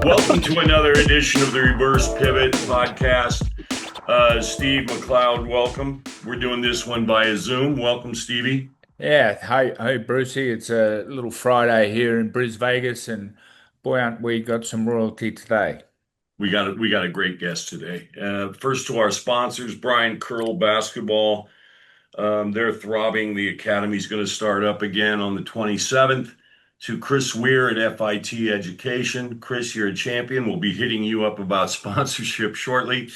Welcome to another edition of the Reverse Pivot podcast. Steve McLeod, welcome. We're doing this one via Zoom. Welcome, Stevie. Yeah, hey, Brucey. It's a little Friday here in Bris Vegas, and boy, aren't we got some royalty today. We got a great guest today. First to our sponsors, Brian Curl Basketball. They're throbbing. The academy's going to start up again on the 27th. To Chris Weir at FIT Education. Chris, you're a champion. We'll be hitting you up about sponsorship shortly.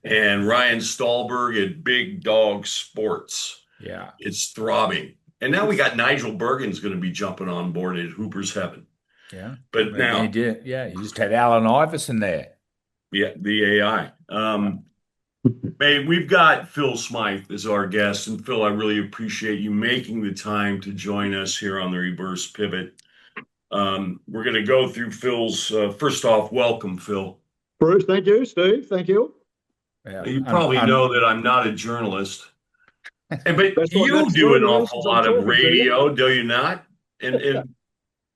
And Ryan Stahlberg at Big Dog Sports. Yeah, It's throbbing. And now we got Nigel Bergen's going to be jumping on board at Hooper's Heaven. yeah. But You now, did, yeah. You just had Allen Iverson there. yeah, the AI. Hey, we've got Phil Smyth as our guest. And Phil, I really appreciate you making the time to join us here on the Reverse Pivot. We're going to go through Phil's, first off, welcome, Phil. Bruce, thank you. Steve, thank you. Yeah, You probably know that I'm not a journalist. But you that's do one of an the awful reasons I'm lot of talking to you. radio, do you not? And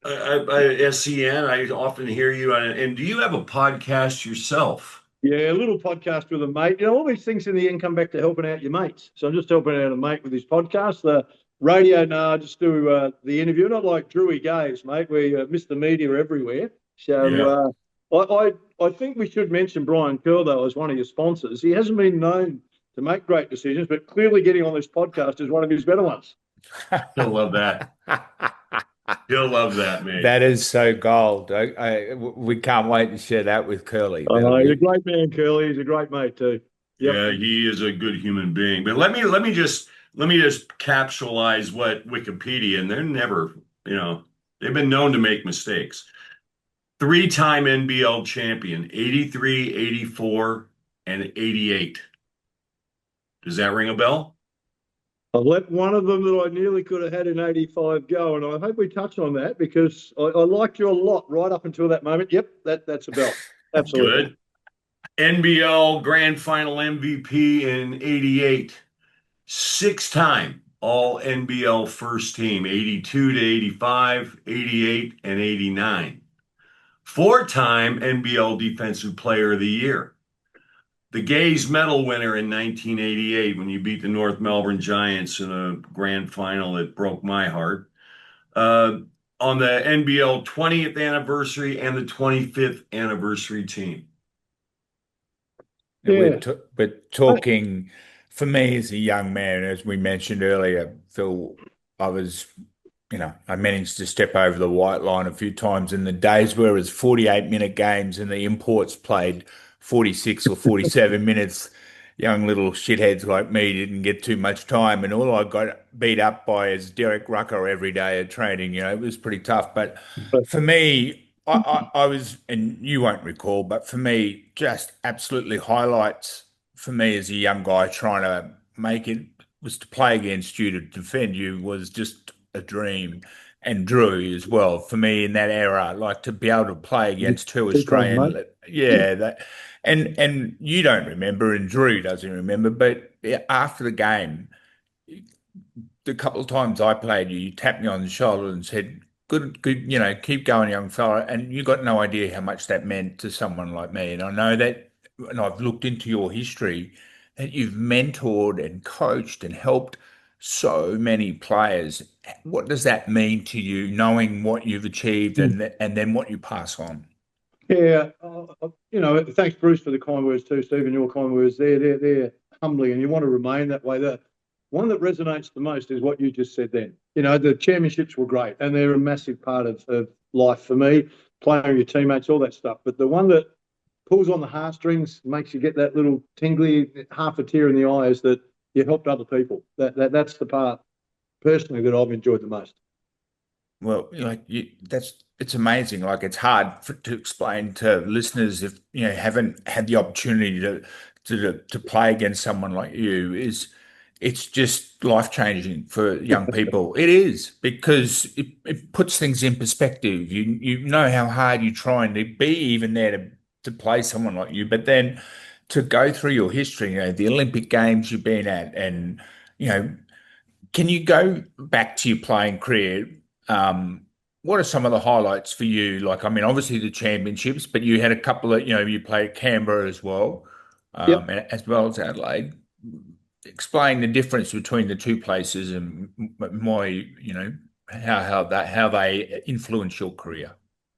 SCN, I often hear you. And do you have a podcast yourself? Yeah, a little podcast with a mate. You know, all these things in the end come back to helping out your mates. So I'm just helping out a mate with his podcast. The radio, no, I just do the interview. Not like Drewy Gaze, mate. We Mr. Media everywhere. Yeah. So I think we should mention Brian Curl, though, as one of your sponsors. He hasn't been known to make great decisions, but clearly getting on this podcast is one of his better ones. He'll love that. He'll love that, mate. That is so gold. We can't wait to share that with Curly. He's a great man, Curly. He's a great mate too. Yep. Yeah, he is a good human being. But let me just capsulize what Wikipedia, and they're never, they've been known to make mistakes. Three-time NBL champion, 83, 84, and 88. Does that ring a bell? I've let one of them that I nearly could have had in 85 go, and I hope we touch on that because I liked you a lot right up until that moment. Yep, that's a bell. Absolutely. Good. NBL Grand Final MVP in 88. Six-time All NBL first team, 82 to 85, 88, and 89. Four-time NBL Defensive Player of the Year. The Gaze Medal winner in 1988 when you beat the North Melbourne Giants in a grand final that broke my heart. On the NBL 20th anniversary and the 25th anniversary team. We're, Yeah. t we're talking, for me as a young man, as we mentioned earlier, Phil, I was, I managed to step over the white line a few times in the days where it was 48-minute games and the imports played 46 or 47 minutes. Young little shitheads like me didn't get too much time, and all I got beat up by is Derek Rucker every day at training. It was pretty tough. But for me, I was, and you won't recall, but for me, just absolutely highlights for me as a young guy trying to make it was to play against you, to defend you was just a dream. And Drew as well for me in that era, like to be able to play against two Keep on, mate. Australian, yeah, that and you don't remember, and Drew doesn't remember, but yeah, after the game, the couple of times I played you, you tapped me on the shoulder and said, "Good, good, keep going, young fella." And you got no idea how much that meant to someone like me. And I know that, and I've looked into your history, that you've mentored and coached and helped so many players. What does that mean to you, knowing what you've achieved and then what you pass on? Yeah, thanks, Bruce, for the kind words too, Stephen. Your kind words they're humbling, and you want to remain that way. The one that resonates the most is what you just said then. The championships were great, and they're a massive part of life for me, playing with your teammates, all that stuff. But the one that pulls on the heartstrings, makes you get that little tingly, half a tear in the eye, is that you helped other people. That's the part personally that I've enjoyed the most. Well, it's amazing. Like it's hard to explain to listeners if haven't had the opportunity to play against someone like you. It's just life changing for young people. It is because it puts things in perspective. You know how hard you're trying to be even there to play someone like you, but then to go through your history, the Olympic Games you've been at, and you know can you go back to your playing career? Um, what are some of the highlights for you? Like, I mean, obviously the championships, but you had a couple of, you played Canberra as well, Yep. as well as Adelaide. Explain the difference between the two places and why, how they influence your career.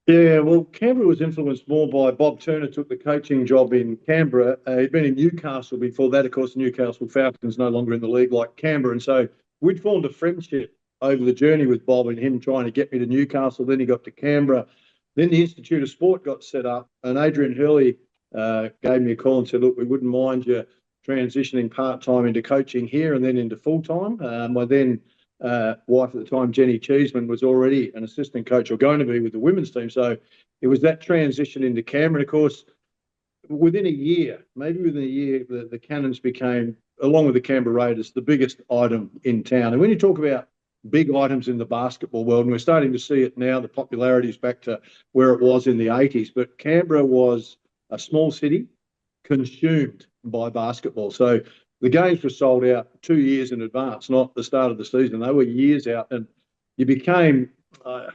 Yeah, well, Canberra was influenced more by Bob Turner took the coaching job in Canberra. He'd been in Newcastle before that. Of course, the Newcastle Falcons no longer in the league like Canberra. And so we'd formed a friendship over the journey with Bob and him trying to get me to Newcastle. Then he got to Canberra. Then the Institute of Sport got set up and Adrian Hurley gave me a call and said, look, we wouldn't mind you transitioning part-time into coaching here and then into full-time. I then wife at the time, Jenny Cheeseman, was already an assistant coach or going to be with the women's team. So it was that transition into Canberra. And of course, within a year, maybe within a year, the Cannons became, along with the Canberra Raiders, the biggest item in town. And when you talk about big items in the basketball world, and we're starting to see it now, the popularity is back to where it was in the 80s, but Canberra was a small city consumed by basketball. So the games were sold out 2 years in advance, not the start of the season. They were years out, and you became, I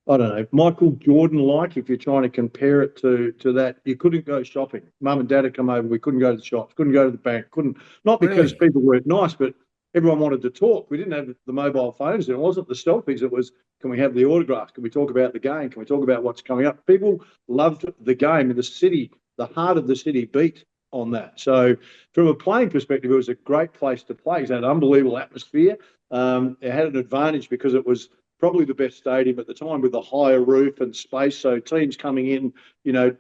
don't know, Michael Jordan-like. If you're trying to compare it to that, you couldn't go shopping. Mum and Dad had come over. We couldn't go to the shops, couldn't go to the bank, couldn't. Not because Really? people weren't nice, but everyone wanted to talk. We didn't have the mobile phones. It wasn't the selfies. It was, can we have the autographs? Can we talk about the game? Can we talk about what's coming up? People loved the game, and the city, the heart of the city, beat on that. So from a playing perspective, it was a great place to play. It had an unbelievable atmosphere. It had an advantage because it was probably the best stadium at the time with the higher roof and space. So teams coming in,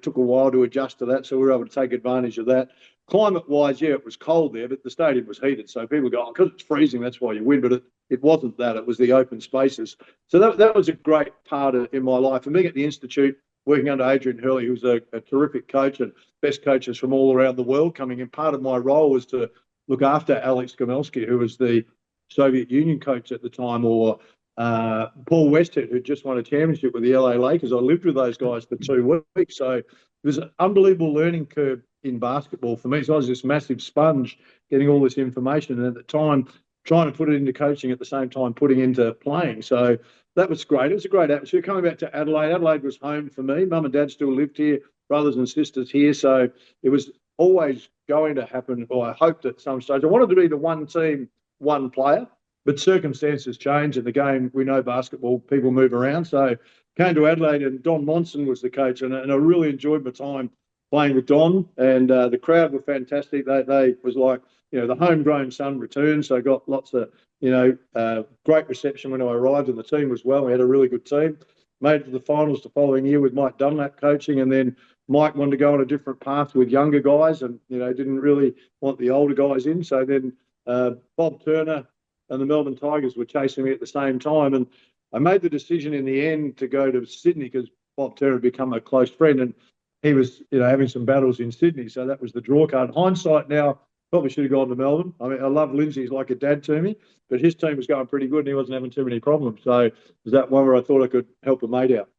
took a while to adjust to that. So we were able to take advantage of that. Climate-wise, yeah, it was cold there, but the stadium was heated. So people go, oh, because it's freezing, that's why you win. But it wasn't that. It was the open spaces. So that was a great part in my life. And being at the Institute, working under Adrian Hurley, who was a terrific coach and best coaches from all around the world coming in. Part of my role was to look after Alex Gomelski, who was the Soviet Union coach at the time, or Paul Westhead, who just won a championship with the LA Lakers. I lived with those guys for 2 weeks. So it was an unbelievable learning curve in basketball for me. So I was this massive sponge getting all this information. And at the time, trying to put it into coaching at the same time, putting into playing. So that was great. It was a great atmosphere. Coming back to Adelaide, Adelaide was home for me. Mum and Dad still lived here, brothers and sisters here. So it was always going to happen, or I hoped at some stage. I wanted to be the one team, one player, but circumstances change in the game. We know basketball, people move around. So came to Adelaide and Don Monson was the coach, and I really enjoyed my time playing with Don, and the crowd were fantastic. They was like, the homegrown son returned, so got lots of, great reception when I arrived, and the team was well. We had a really good team. Made it to the finals the following year with Mike Dunlap coaching, and then Mike wanted to go on a different path with younger guys, and didn't really want the older guys in. So then Bob Turner and the Melbourne Tigers were chasing me at the same time, and I made the decision in the end to go to Sydney because Bob Turner had become a close friend, and he was, having some battles in Sydney. So that was the draw card. Hindsight now, probably should have gone to Melbourne. I mean, I love Lindsay. He's like a dad to me, but his team was going pretty good and he wasn't having too many problems. So it was that one where I thought I could help a mate out.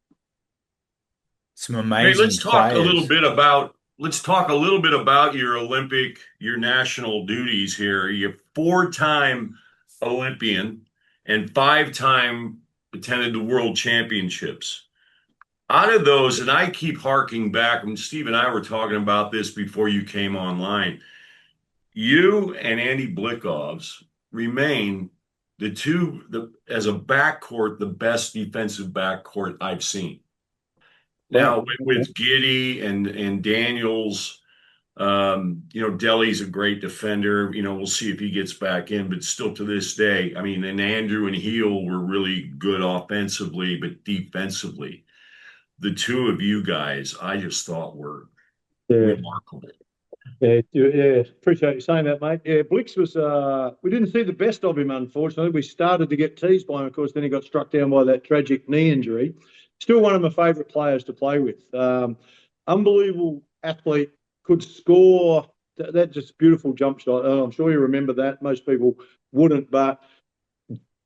Some Hey, amazing players. let's talk a little bit about your national duties here. You're four-time Olympian and five-time attended the World Championships. Out of those, and I keep harking back, and Steve and I were talking about this before you came online. You and Andy Blickovs remain as a backcourt, the best defensive backcourt I've seen. Wow. Now with Giddy and Daniels, Delly's a great defender. We'll see if he gets back in, but still to this day, I mean, and Andrew and Heel were really good offensively, but defensively, the two of you guys, I just thought were Yeah. remarkable. Yeah, appreciate you saying that, mate. Yeah, Blix was, we didn't see the best of him, unfortunately. We started to get teased by him, of course, then he got struck down by that tragic knee injury. Still one of my favourite players to play with. Unbelievable athlete, could score that just beautiful jump shot. I'm sure you remember that. Most people wouldn't, but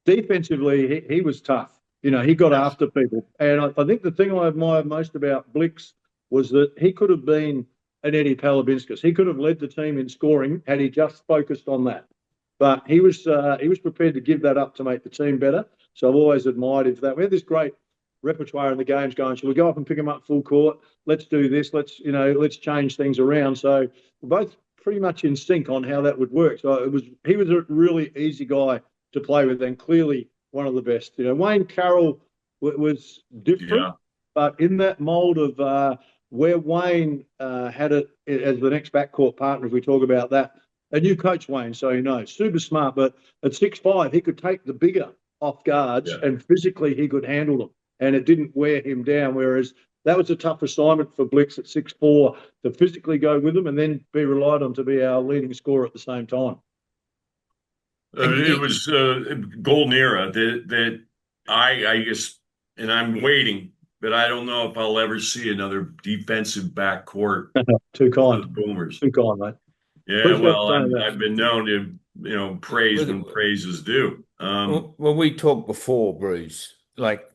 defensively, he was tough. He got after people. And I think the thing I admire most about Blix was that he could have been an Eddie Palabinskas. He could have led the team in scoring had he just focused on that. But he was prepared to give that up to make the team better. So I've always admired him for that. We had this great repertoire in the games going, shall we go up and pick them up full court? Let's do this. Let's change things around. So we're both pretty much in sync on how that would work. So he was a really easy guy to play with, and clearly one of the best. Wayne Carroll was different, Yeah. but in that mold of where Wayne had it as the next backcourt partner, if we talk about that. And you coach Wayne, so you know, super smart, but at 6'5", he could take the bigger off guards, Yeah. and physically he could handle them, and it didn't wear him down. Whereas that was a tough assignment for Blix at 6'4" to physically go with them and then be relied on to be our leading scorer at the same time. It was a golden era that I guess, and I'm waiting, but I don't know if I'll ever see another defensive backcourt Too for the kind, Boomers. too kind, mate. Yeah, Appreciate well, saying that. I've been known to, praise when praise is due. Well, we talked before, Bruce. Like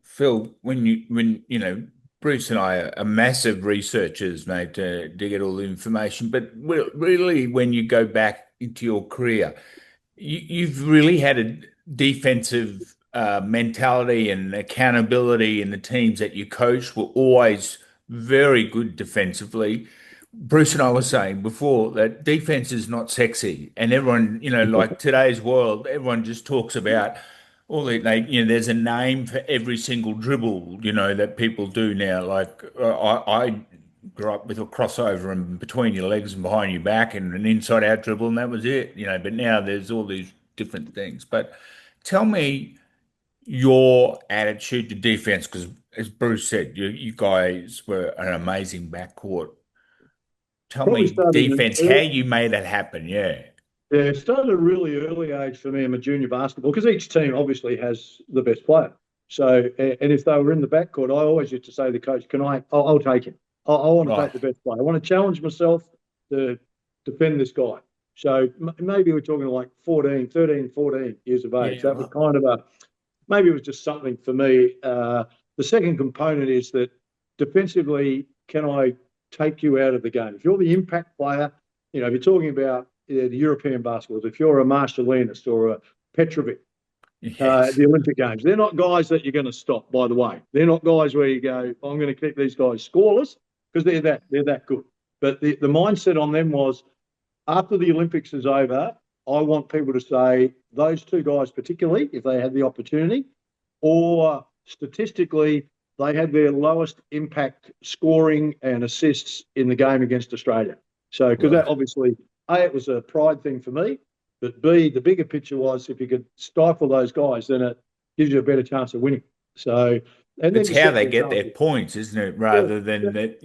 Phil, Bruce and I are massive researchers, mate, to get all the information. But really, when you go back into your career, you've really had a defensive mentality and accountability, and the teams that you coached were always very good defensively. Bruce and I were saying before that defense is not sexy, and everyone, like today's world, everyone just talks about there's a name for every single dribble, that people do now. Like I grew up with a crossover and between your legs and behind your back and an inside out dribble, and that was it, but now there's all these different things. But tell me your attitude to defense, because as Bruce said, you guys were an amazing backcourt. Tell Probably me started defense, how you made it happen. Yeah. Yeah, it started at a really early age for me in my junior basketball, because each team obviously has the best player. So, and if they were in the backcourt, I always used to say to the coach, I'll take him. I want to Right. take the best player. I want to challenge myself to defend this guy. So maybe we're talking like 14 years of age. Yeah. That was kind of maybe it was just something for me. The second component is that defensively, can I take you out of the game? If you're the impact player, if you're talking about the European basketballs, if you're a Marshalinas or a Petrovic, Yes. the Olympic Games, they're not guys that you're going to stop, by the way. They're not guys where you go, I'm going to keep these guys scoreless, because they're that good. But the mindset on them was, after the Olympics is over, I want people to say those two guys, particularly if they had the opportunity, or statistically, they had their lowest impact scoring and assists in the game against Australia. So, because that Right. obviously, A, it was a pride thing for me, but B, the bigger picture was, if you could stifle those guys, then it gives you a better chance of winning. So, and then It's you how set they the get their example. points, isn't it? Yeah, Rather yeah, than that.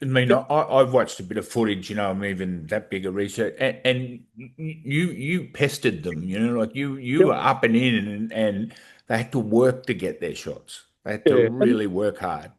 I mean, yep, I've watched a bit of footage, I'm even that big a research, and you pestered them, like you yep, were up and in, and they had to work to get their shots. They had to yeah. really work hard.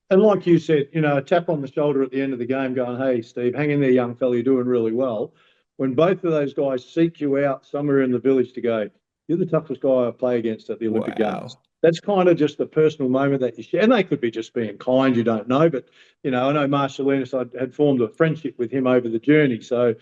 And like you said, a tap on the shoulder at the end of the game going, hey, Steve, hang in there, young fella, you're doing really well. When both of those guys seek you out somewhere in the village to go, you're the toughest guy I play against at the Olympic Games. Wow. That's kind of just the personal moment that you share. And they could be just being kind, you don't know. But, I know Marshalinas, I had formed a friendship with him over the journey. So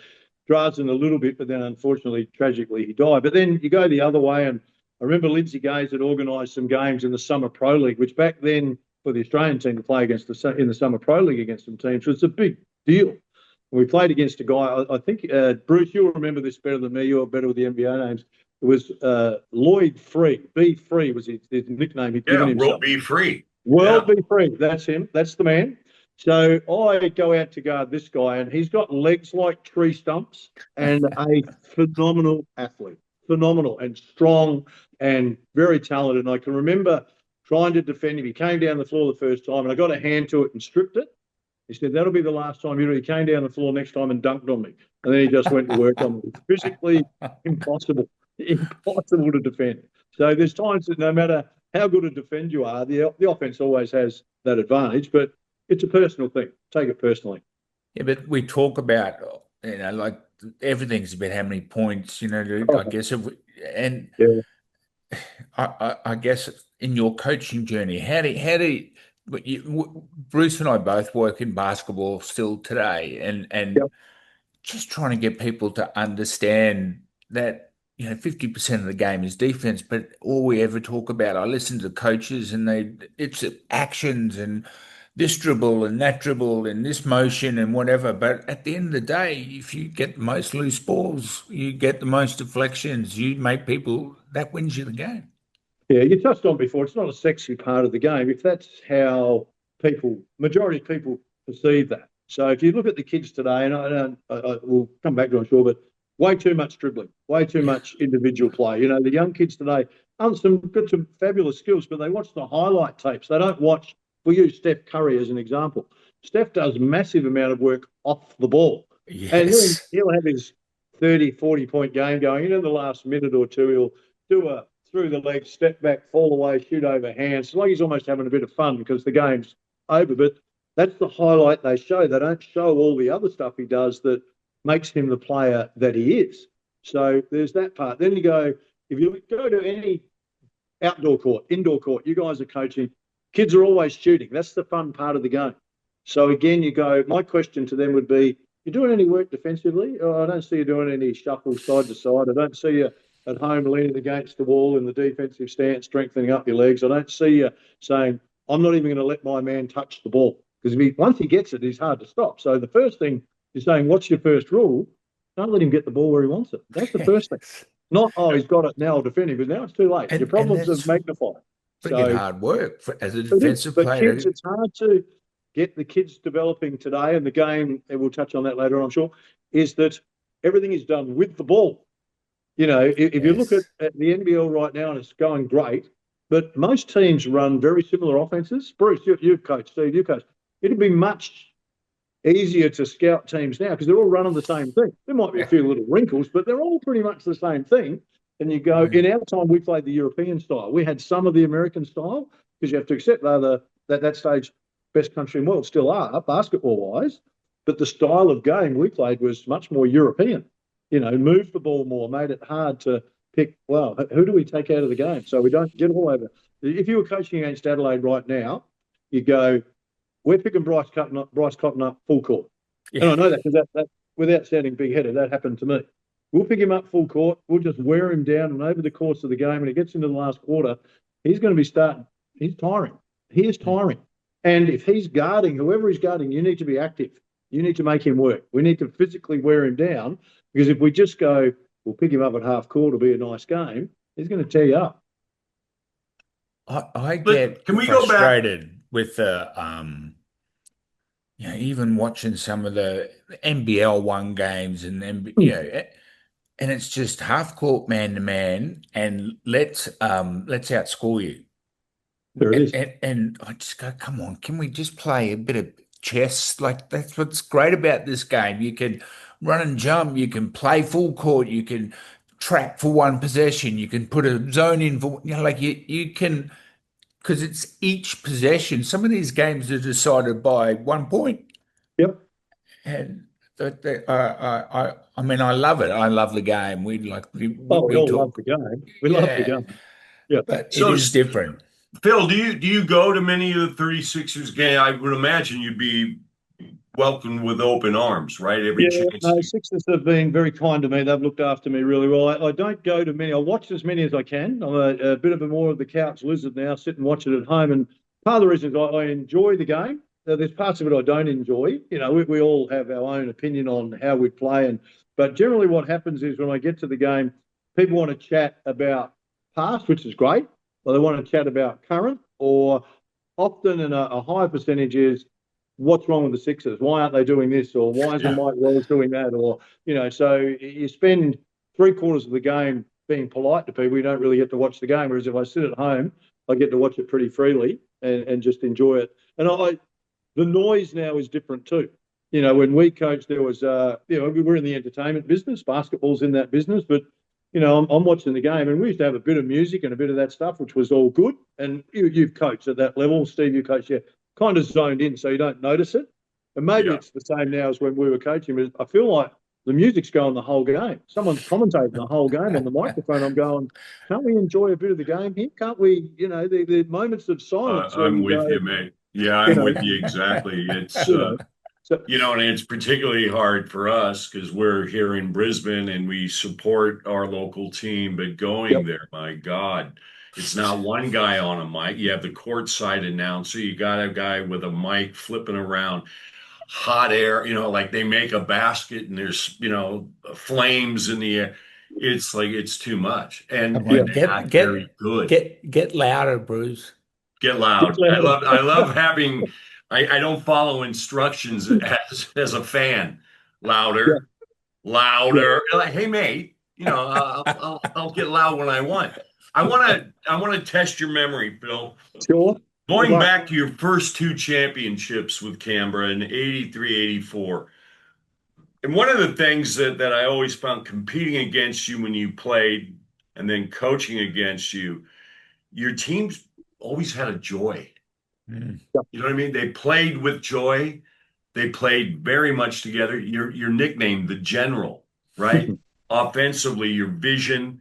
Drazen a little bit, but then unfortunately, tragically, he died. But then you go the other way, and I remember Lindsay Gaze had organised some games in the Summer Pro League, which back then for the Australian team to play against in the Summer Pro League against some teams was a big deal. We played against a guy, I think, Bruce, you'll remember this better than me. You're better with the NBA names. It was Lloyd Free. B Free was his nickname he'd given Yeah, we'll himself. be free. World Yeah. Be Free. That's him. That's the man. So I go out to guard this guy, and he's got legs like tree stumps and a phenomenal athlete. Phenomenal and strong and very talented. And I can remember trying to defend him. He came down the floor the first time, and I got a hand to it and stripped it. He said, that'll be the last time you do. He came down the floor next time and dunked on me. And then he just went to work on me. Physically impossible, impossible to defend. So there's times that no matter how good a defend you are, the offense always has that advantage, but it's a personal thing. Take it personally. Yeah, but we talk about, like everything's about how many points, I guess, and Yeah. I guess in your coaching journey, but Bruce and I both work in basketball still today, and Yep. just trying to get people to understand that 50% of the game is defense, but all we ever talk about, I listen to coaches and it's actions and this dribble and that dribble and this motion and whatever. But at the end of the day, if you get the most loose balls, you get the most deflections, you make people, that wins you the game. Yeah, you touched on before. It's not a sexy part of the game. If that's how majority of people perceive that. So if you look at the kids today, and I will come back to it, I'm sure, but way too much dribbling, way too Yeah. much individual play. The young kids today got some fabulous skills, but they watch the highlight tapes. They don't watch. We use Steph Curry as an example. Steph does massive amount of work off the ball, and Yes. he'll have his 30, 40 point game going. In the last minute or two, he'll do a through the legs, step back, fall away, shoot over hands. It's like he's almost having a bit of fun because the game's over. But that's the highlight they show. They don't show all the other stuff he does that makes him the player that he is. So there's that part. Then if you go to any outdoor court, indoor court, you guys are coaching, kids are always shooting. That's the fun part of the game. So again, my question to them would be, you doing any work defensively? Oh, I don't see you doing any shuffle side to side. I don't see you at home leaning against the wall in the defensive stance, strengthening up your legs. I don't see you saying, I'm not even going to let my man touch the ball. Because once he gets it, he's hard to stop. So the first thing is saying, what's your first rule? Don't let him get the ball where he wants it. That's the first thing. Not, oh, he's got it now, I'll defend him, because now it's too late. Your And problems are that's magnified. freaking So hard work as a it is. defensive But kids, player. it's hard to get the kids developing today. And the game, and we'll touch on that later on, I'm sure, is that everything is done with the ball. If you look Yes. at the NBL right now, and it's going great, but most teams run very similar offenses. Bruce, you've coached, Steve, you coached. It'd be much easier to scout teams now because they're all running the same thing. There might be a Yeah. few little wrinkles, but they're all pretty much the same thing. And you go, in our time, we played the European style. We had some of the American style because you have to accept they're that stage best country in the world, still are basketball wise. But the style of game we played was much more European. Moved the ball more, made it hard to pick, well, who do we take out of the game so we don't get all over. If you were coaching against Adelaide right now, you go, we're picking Bryce Cotton up full court. And Yeah. I know that because that without sounding big headed, that happened to me. We'll pick him up full court. We'll just wear him down, and over the course of the game, when he gets into the last quarter, he's going to be starting. He's tiring. He is tiring. And if he's guarding, whoever he's guarding, you need to be active. You need to make him work. We need to physically wear him down because if we just go, we'll pick him up at half court, it'll be a nice game, he's going to tear you up. I But get can we go back? frustrated with even watching some of the NBL one games and then, and it's just half court man to man and let's outscore you. There it is. And I just go, come on, can we just play a bit of chess? Like that's what's great about this game. You can run and jump, you can play full court, you can track for one possession, you can put a zone in for like you can because it's each possession. Some of these games are decided by 1 point, Yep. and I mean, I love it. I love the game. Oh, we We all love talk, the game. We love the yeah, game. Yep. but it So, is different. Phil, do you go to many of the 36ers game? I would imagine you'd be welcomed with open arms, right? Every Yeah, chance no, to. Sixers have been very kind to me. They've looked after me really well. I don't go to many. I watch as many as I can. I'm a bit of a more of the couch lizard now, sit and watch it at home. And part of the reason is I enjoy the game. There's parts of it I don't enjoy. We all have our own opinion on how we play. But generally what happens is when I get to the game, people want to chat about past, which is great. Or they want to chat about current, or often in a high percentage is what's wrong with the Sixers? Why aren't they doing this? Or why isn't Mike Wells doing that? Or, so you spend three-quarters of the game being polite to people. You don't really get to watch the game. Whereas if I sit at home, I get to watch it pretty freely and just enjoy it. And the noise now is different too. When we coached, there was, we're in the entertainment business. Basketball's in that business, but I'm watching the game, and we used to have a bit of music and a bit of that stuff, which was all good. And you've coached at that level, Steve. You coached, yeah, kind of zoned in, so you don't notice it. And maybe Yeah. it's the same now as when we were coaching. But I feel like the music's going the whole game. Someone's commentating the whole game on the microphone. I'm going, can't we enjoy a bit of the game here? Can't we? The moments of silence where I'm you with go, you, mate. Yeah, you I'm know, with you exactly. It's you know. So, And it's particularly hard for us because we're here in Brisbane and we support our local team, but going yep, there, my God, it's not one guy on a mic. You have the courtside announcer, you got a guy with a mic flipping around, hot air, like they make a basket and there's, flames in the air. It's like it's too much. And Come yeah, on, and they're not very good. get louder, Bruce. Get get loud. I louder. love I love having I don't follow instructions as a fan. Yeah, Louder, yeah, louder. Like, hey mate, I'll get loud when I want. I want to test your memory, Phil. sure. Good Going luck. back to your first two championships with Canberra in 83, 84. And one of the things that I always found competing against you when you played and then coaching against you, your teams always had a joy. Mm. Yep. You know what I mean? They played with joy. They played very much together. Your nickname, the General, right? Offensively, your vision,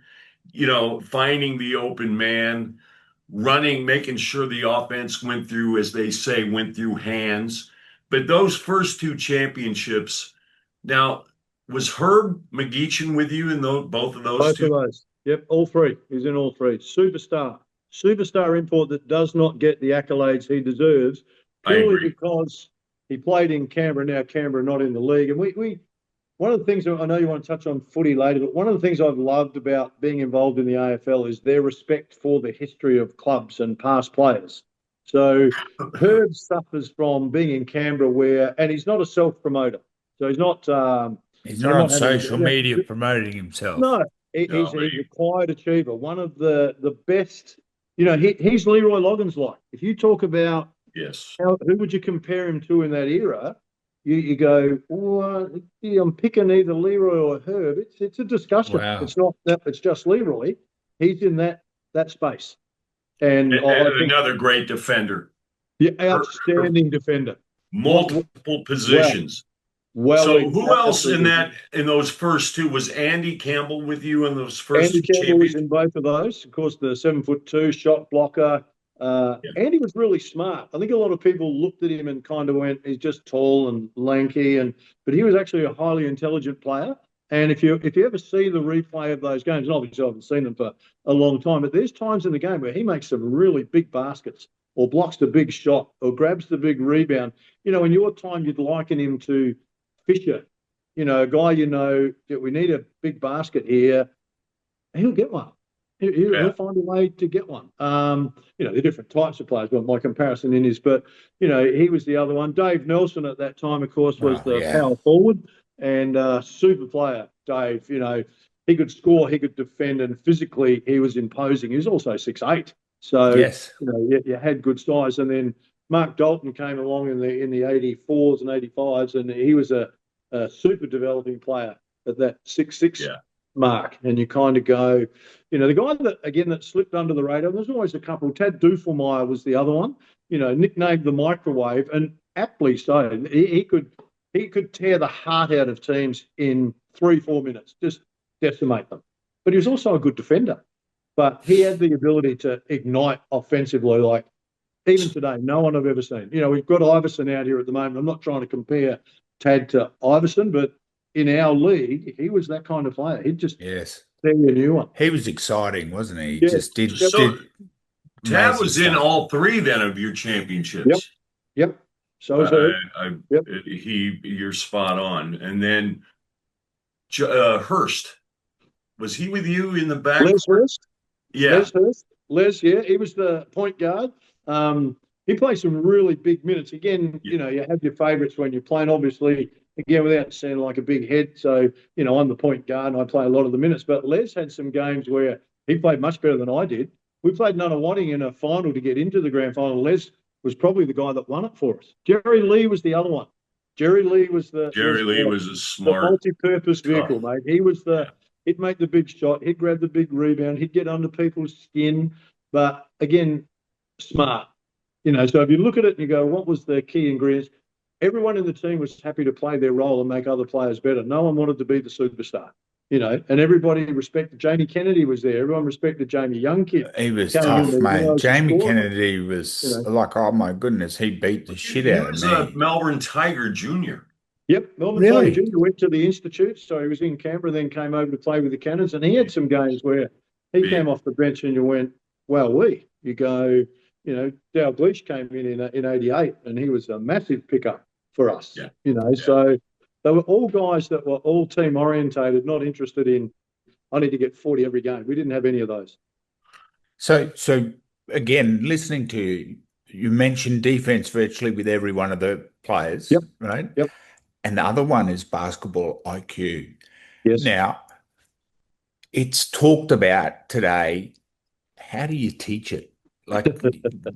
finding the open man, running, making sure the offense went through, as they say, went through hands. But those first two championships, now, was Herb McGeechan with you in both of those Both two? of those. Yep, all three. He's in all three. Superstar. Superstar import that does not get the accolades he deserves I purely agree. because he played in Canberra, now Canberra not in the league. And we one of the things, I know you want to touch on footy later, but one of the things I've loved about being involved in the AFL is their respect for the history of clubs and past players. So Herb suffers from being in Canberra and he's not a self-promoter. So he's not, He's they're not on not having social media promoting himself. no, No, he's a quiet achiever. One of the best. He's Leroy Loggins like. If you talk about yes. who would you compare him to in that era, you go, oh, yeah, I'm picking either Leroy or Herb. It's a discussion. Wow. It's not that. It's just Leroy. He's in that space, and I And think another great defender. the Her, her outstanding defender. What multiple well, positions. well, So who else in absolutely. those first two? Was Andy Campbell with you in those first Andy two Campbell was champions? in both of those. Of course, the 7'2" shot blocker. Yeah. Andy was really smart. I think a lot of people looked at him and kind of went, "He's just tall and lanky," but he was actually a highly intelligent player. And if you ever see the replay of those games, and obviously I haven't seen them for a long time, but there's times in the game where he makes some really big baskets, or blocks the big shot, or grabs the big rebound. In your time, you'd liken him to Fisher. A guy that we need a big basket here, he'll get one. He'll Yeah. find a way to get one. They're different types of players, but my comparison in is, but he was the other one. Dave Nelson at that time, of course, was Oh, the yeah. power forward and super player. Dave, he could score, he could defend, and physically he was imposing. He was also 6'8", so Yes. you had good size. And then Mark Dalton came along in the 84s and 85s, and he was a super developing player at that 6'6" Yeah. mark, and you kind of go, the guy that slipped under the radar. There's always a couple. Tad Dufelmeyer was the other one, nicknamed the microwave, and aptly so. He could tear the heart out of teams in 3-4 minutes, just decimate them. But he was also a good defender. But he had the ability to ignite offensively, like even today, no one I've ever seen. We've got Iverson out here at the moment. I'm not trying to compare Tad to Iverson, but in our league, he was that kind of player. He'd just Yes. tell you a new one. He was exciting, wasn't he? He Yeah. just did Yep. So did Tab amazing was in stuff. all three then of your Yep. championships. Yep. So is I, Herb. I, Yep. you're spot on. And then Hurst, was he with you in the Les backcourt? Hurst. Yeah. Les Hurst. Yeah, he was the point guard. He played some really big minutes. Again, Yeah. you have your favourites when you're playing, obviously, again, without sounding like a big head. So, I'm the point guard and I play a lot of the minutes. But Les had some games where he played much better than I did. We played Nunawading in a final to get into the grand final. Les was probably the guy that won it for us. Jerry Lee was the other one. Jerry Lee was the Jerry Lee was a the smart, multi-purpose tough. vehicle, mate. He'd make the big shot, he'd grab the big rebound, he'd get under people's skin, but again, smart. So if you look at it and you go, what was the key ingredients? Everyone in the team was happy to play their role and make other players better. No one wanted to be the superstar. and everybody respected. Jamie Kennedy was there. Everyone respected Jamie. Young kid He was came in tough, there, mate. as a Jamie scorer. Kennedy was like, oh my goodness, he beat the shit He out of was a me. Melbourne Tiger Junior. Yep, Melbourne Tiger Really? Junior went to the Institute, so he was in Canberra, then came over to play with the Cannons, and he had some games where he Big. came off the bench and you went, well, you go, Dalglish came in '88, and he was a massive pickup for us, Yeah. So they were all guys that were all team orientated, not interested in, I need to get 40 every game. We didn't have any of those. So again, listening to you, you mentioned defense virtually with every one of the players, Yep. right? Yep. And the other one is basketball IQ. Yes. Now, it's talked about today. How do you teach it? Like, do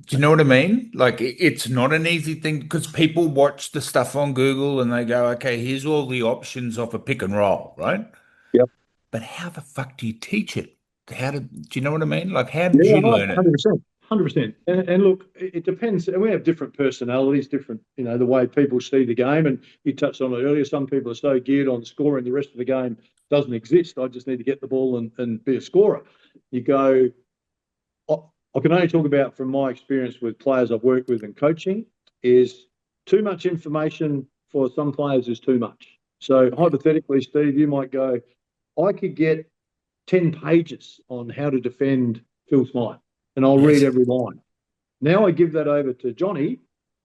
you know what I mean? Like, it's not an easy thing because people watch the stuff on Google and they go, okay, here's all the options of a pick and roll, right? Yep. But how the fuck do you teach it? Do you know what I mean? Like, how did Yeah, you learn it? 100%. 100%. And look, it depends. And we have different personalities, different, the way people see the game. And you touched on it earlier. Some people are so geared on scoring, the rest of the game doesn't exist. I just need to get the ball and be a scorer. You go, I can only talk about from my experience with players I've worked with and coaching, is too much information for some players is too much. So hypothetically, Steve, you might go, I could get 10 pages on how to defend Phil Smyth, and I'll read Yes. every line. Now I give that over to Johnny,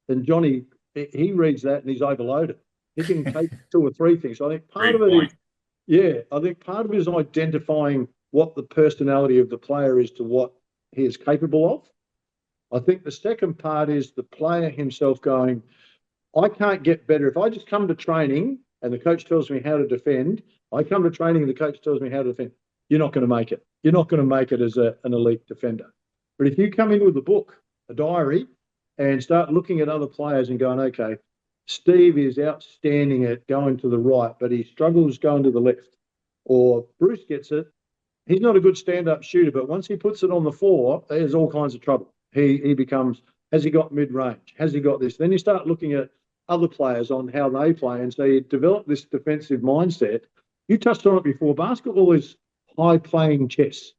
and Johnny, he reads that and he's overloaded. He can take two or three things. So I think part Great of it point. is, I think part of it is identifying what the personality of the player is to what he is capable of. I think the second part is the player himself going, I can't get better. If I just come to training and the coach tells me how to defend, I come to training and the coach tells me how to defend, you're not going to make it. You're not going to make it as an elite defender. But if you come in with a book, a diary, and start looking at other players and going, okay, Steve is outstanding at going to the right, but he struggles going to the left. Or Bruce gets it. He's not a good stand-up shooter, but once he puts it on the floor, there's all kinds of trouble. He becomes, has he got mid-range? Has he got this? Then you start looking at other players on how they play, and so you develop this defensive mindset. You touched on it before. Basketball is high-playing chess.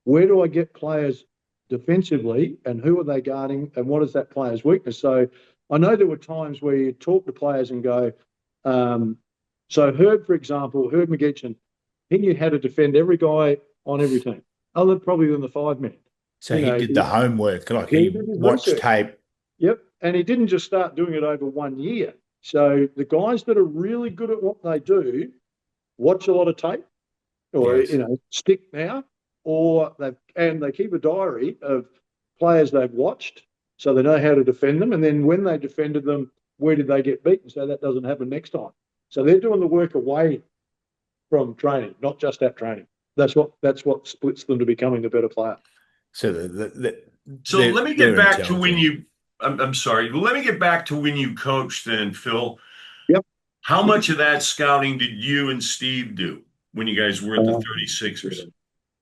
Where do I get players defensively, and who are they guarding, and what is that player's weakness? So I know there were times where you talk to players and go, so Herb, for example, Herb McGeechan, he knew how to defend every guy on every team, other probably than the 5-man. So he did the homework, like he he did his watched research. tape. Yep. And he didn't just start doing it over 1 year. So the guys that are really good at what they do watch a lot of tape or, Yes. stick now, or they keep a diary of players they've watched so they know how to defend them. And then when they defended them, where did they get beaten? So that doesn't happen next time. So they're doing the work away from training, not just at training. That's what splits them to becoming a better player. So So let me get they're back to when intelligent. I'm sorry, let me get back to when you coached then, Phil. Yep. How much of that scouting did you and Steve do when you guys were at the Um, 36ers?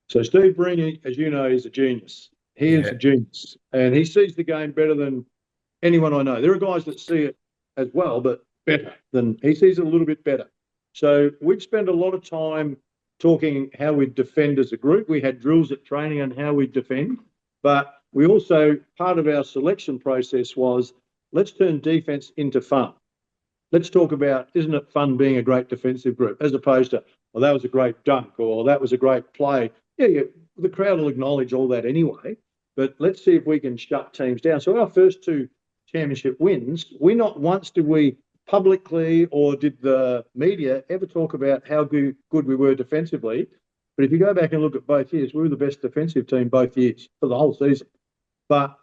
So Steve Breeny, as you know, is a genius. He is a Yeah. genius, and he sees the game better than anyone I know. There are guys that see it as well, but better than he sees it a little bit better. So we'd spend a lot of time talking how we defend as a group. We had drills at training on how we defend, but we also, part of our selection process was, let's turn defense into fun. Let's talk about, isn't it fun being a great defensive group, as opposed to, well, that was a great dunk or that was a great play. Yeah, the crowd will acknowledge all that anyway, but let's see if we can shut teams down. So our first two championship wins, not once did we publicly or did the media ever talk about how good we were defensively. But if you go back and look at both years, we were the best defensive team both years for the whole season. But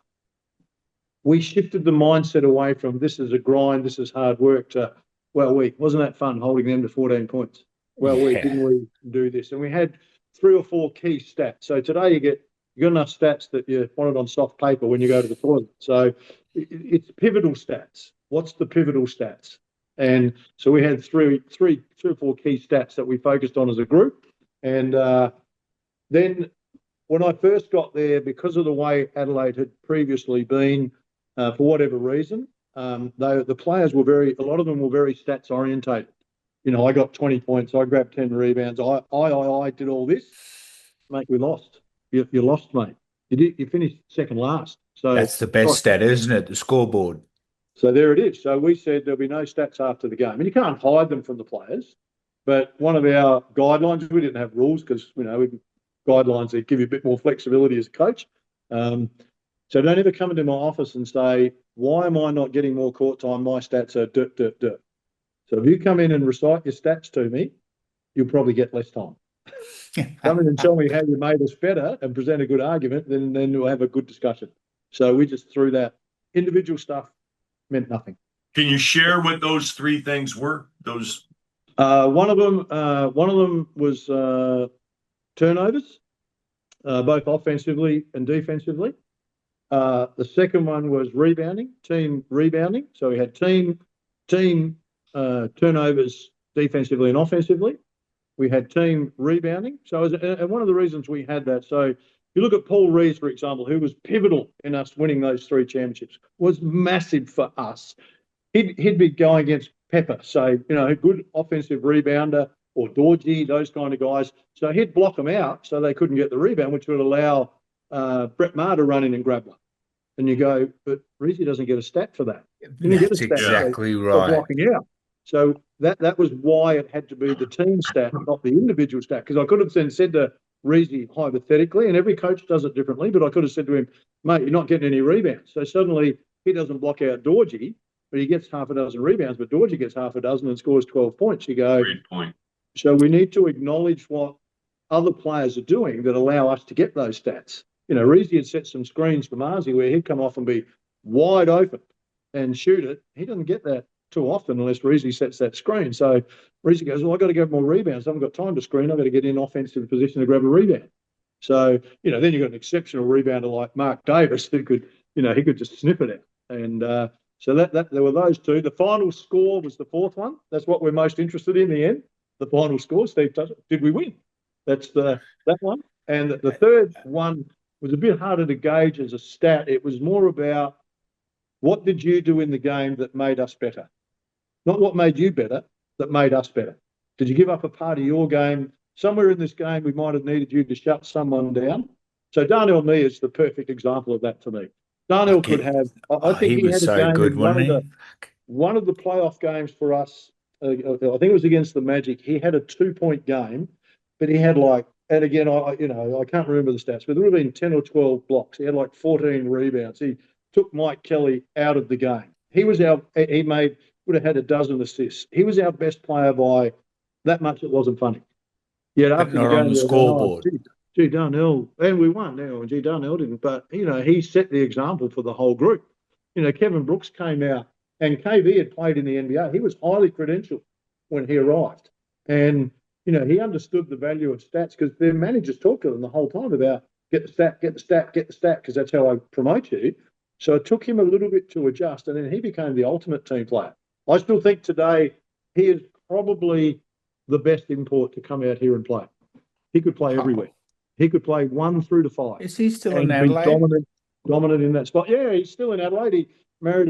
we shifted the mindset away from this is a grind, this is hard work to, well, wasn't that fun holding them to 14 points? Well, Yeah. didn't we do this? And we had 3 or 4 key stats. So today you got enough stats that you want it on soft paper when you go to the toilet. So it's pivotal stats. What's the pivotal stats? And so we had three or four key stats that we focused on as a group. And then when I first got there, because of the way Adelaide had previously been, for whatever reason, the players were a lot of them were very stats orientated. I got 20 points. I grabbed 10 rebounds. I did all this. Mate, we lost. You lost, mate. You finished second last. So That's the best stat, isn't it? The scoreboard. So there it is. So we said there'll be no stats after the game. And you can't hide them from the players. But one of our guidelines, we didn't have rules because, guidelines that give you a bit more flexibility as a coach. So don't ever come into my office and say, why am I not getting more court time? My stats are dirt, dirt, dirt. So if you come in and recite your stats to me, you'll probably get less time. Come in and tell me how you made us better and present a good argument, then we'll have a good discussion. So we just threw that. Individual stuff meant nothing. Can you share what those three things were? Those one of them was turnovers, both offensively and defensively. The second one was rebounding, team rebounding. So we had team turnovers defensively and offensively. We had team rebounding. So, and one of the reasons we had that, so you look at Paul Rees, for example, who was pivotal in us winning those 3 championships, was massive for us. He'd be going against Pepper, so, a good offensive rebounder, or Dorji, those kind of guys. So he'd block them out so they couldn't get the rebound, which would allow Brett Maher to run in and grab one. And you go, but Reezy doesn't get a stat for that. That's exactly right. Blocking out. So that was why it had to be the team stat, not the individual stat. Because I could have then said to Reezy hypothetically, and every coach does it differently, but I could have said to him, mate, you're not getting any rebounds. So suddenly he doesn't block out Dorji, but he gets half a dozen rebounds, but Dorji gets half a dozen and scores 12 points. You go, great point. So we need to acknowledge what other players are doing that allow us to get those stats. Reezy had set some screens for Marzi where he'd come off and be wide open and shoot it. He doesn't get that too often unless Reezy sets that screen. So Reezy goes, well, I've got to get more rebounds. I haven't got time to screen. I've got to get in offensive position to grab a rebound. So, then you've got an exceptional rebounder like Mark Davis who could, he could just snip it out. And so that there were those two. The final score was the fourth one. That's what we're most interested in the end. The final score, Steve, did we win? That's that one. And the third one was a bit harder to gauge as a stat. It was more about what did you do in the game that made us better? Not what made you better, that made us better. Did you give up a part of your game? Somewhere in this game, we might have needed you to shut someone down. So Darnell Mee is the perfect example of that to me. Darnell could have, I think he had a game good, in one of the playoff games for us. I think it was against the Magic. He had a 2-point game, but he had and again, I can't remember the stats, but there would have been 10 or 12 blocks. He had 14 rebounds. He took Mike Kelly out of the game. Would have had a dozen assists. He was our best player by that much. It wasn't funny. Yet after not the game, on the scoreboard. Gee, Darnell, and we won. Now, gee, Darnell didn't, but he set the example for the whole group. Kevin Brooks came out, and KV had played in the NBA. He was highly credentialed when he arrived, and he understood the value of stats because their managers talked to them the whole time about get the stat, because that's how I promote you. So it took him a little bit to adjust, and then he became the ultimate team player. I still think today he is probably the best import to come out here and play. He could play everywhere. He could play 1 through to 5. Is he still in Adelaide? Dominant in that spot. Yeah, he's still in Adelaide. He married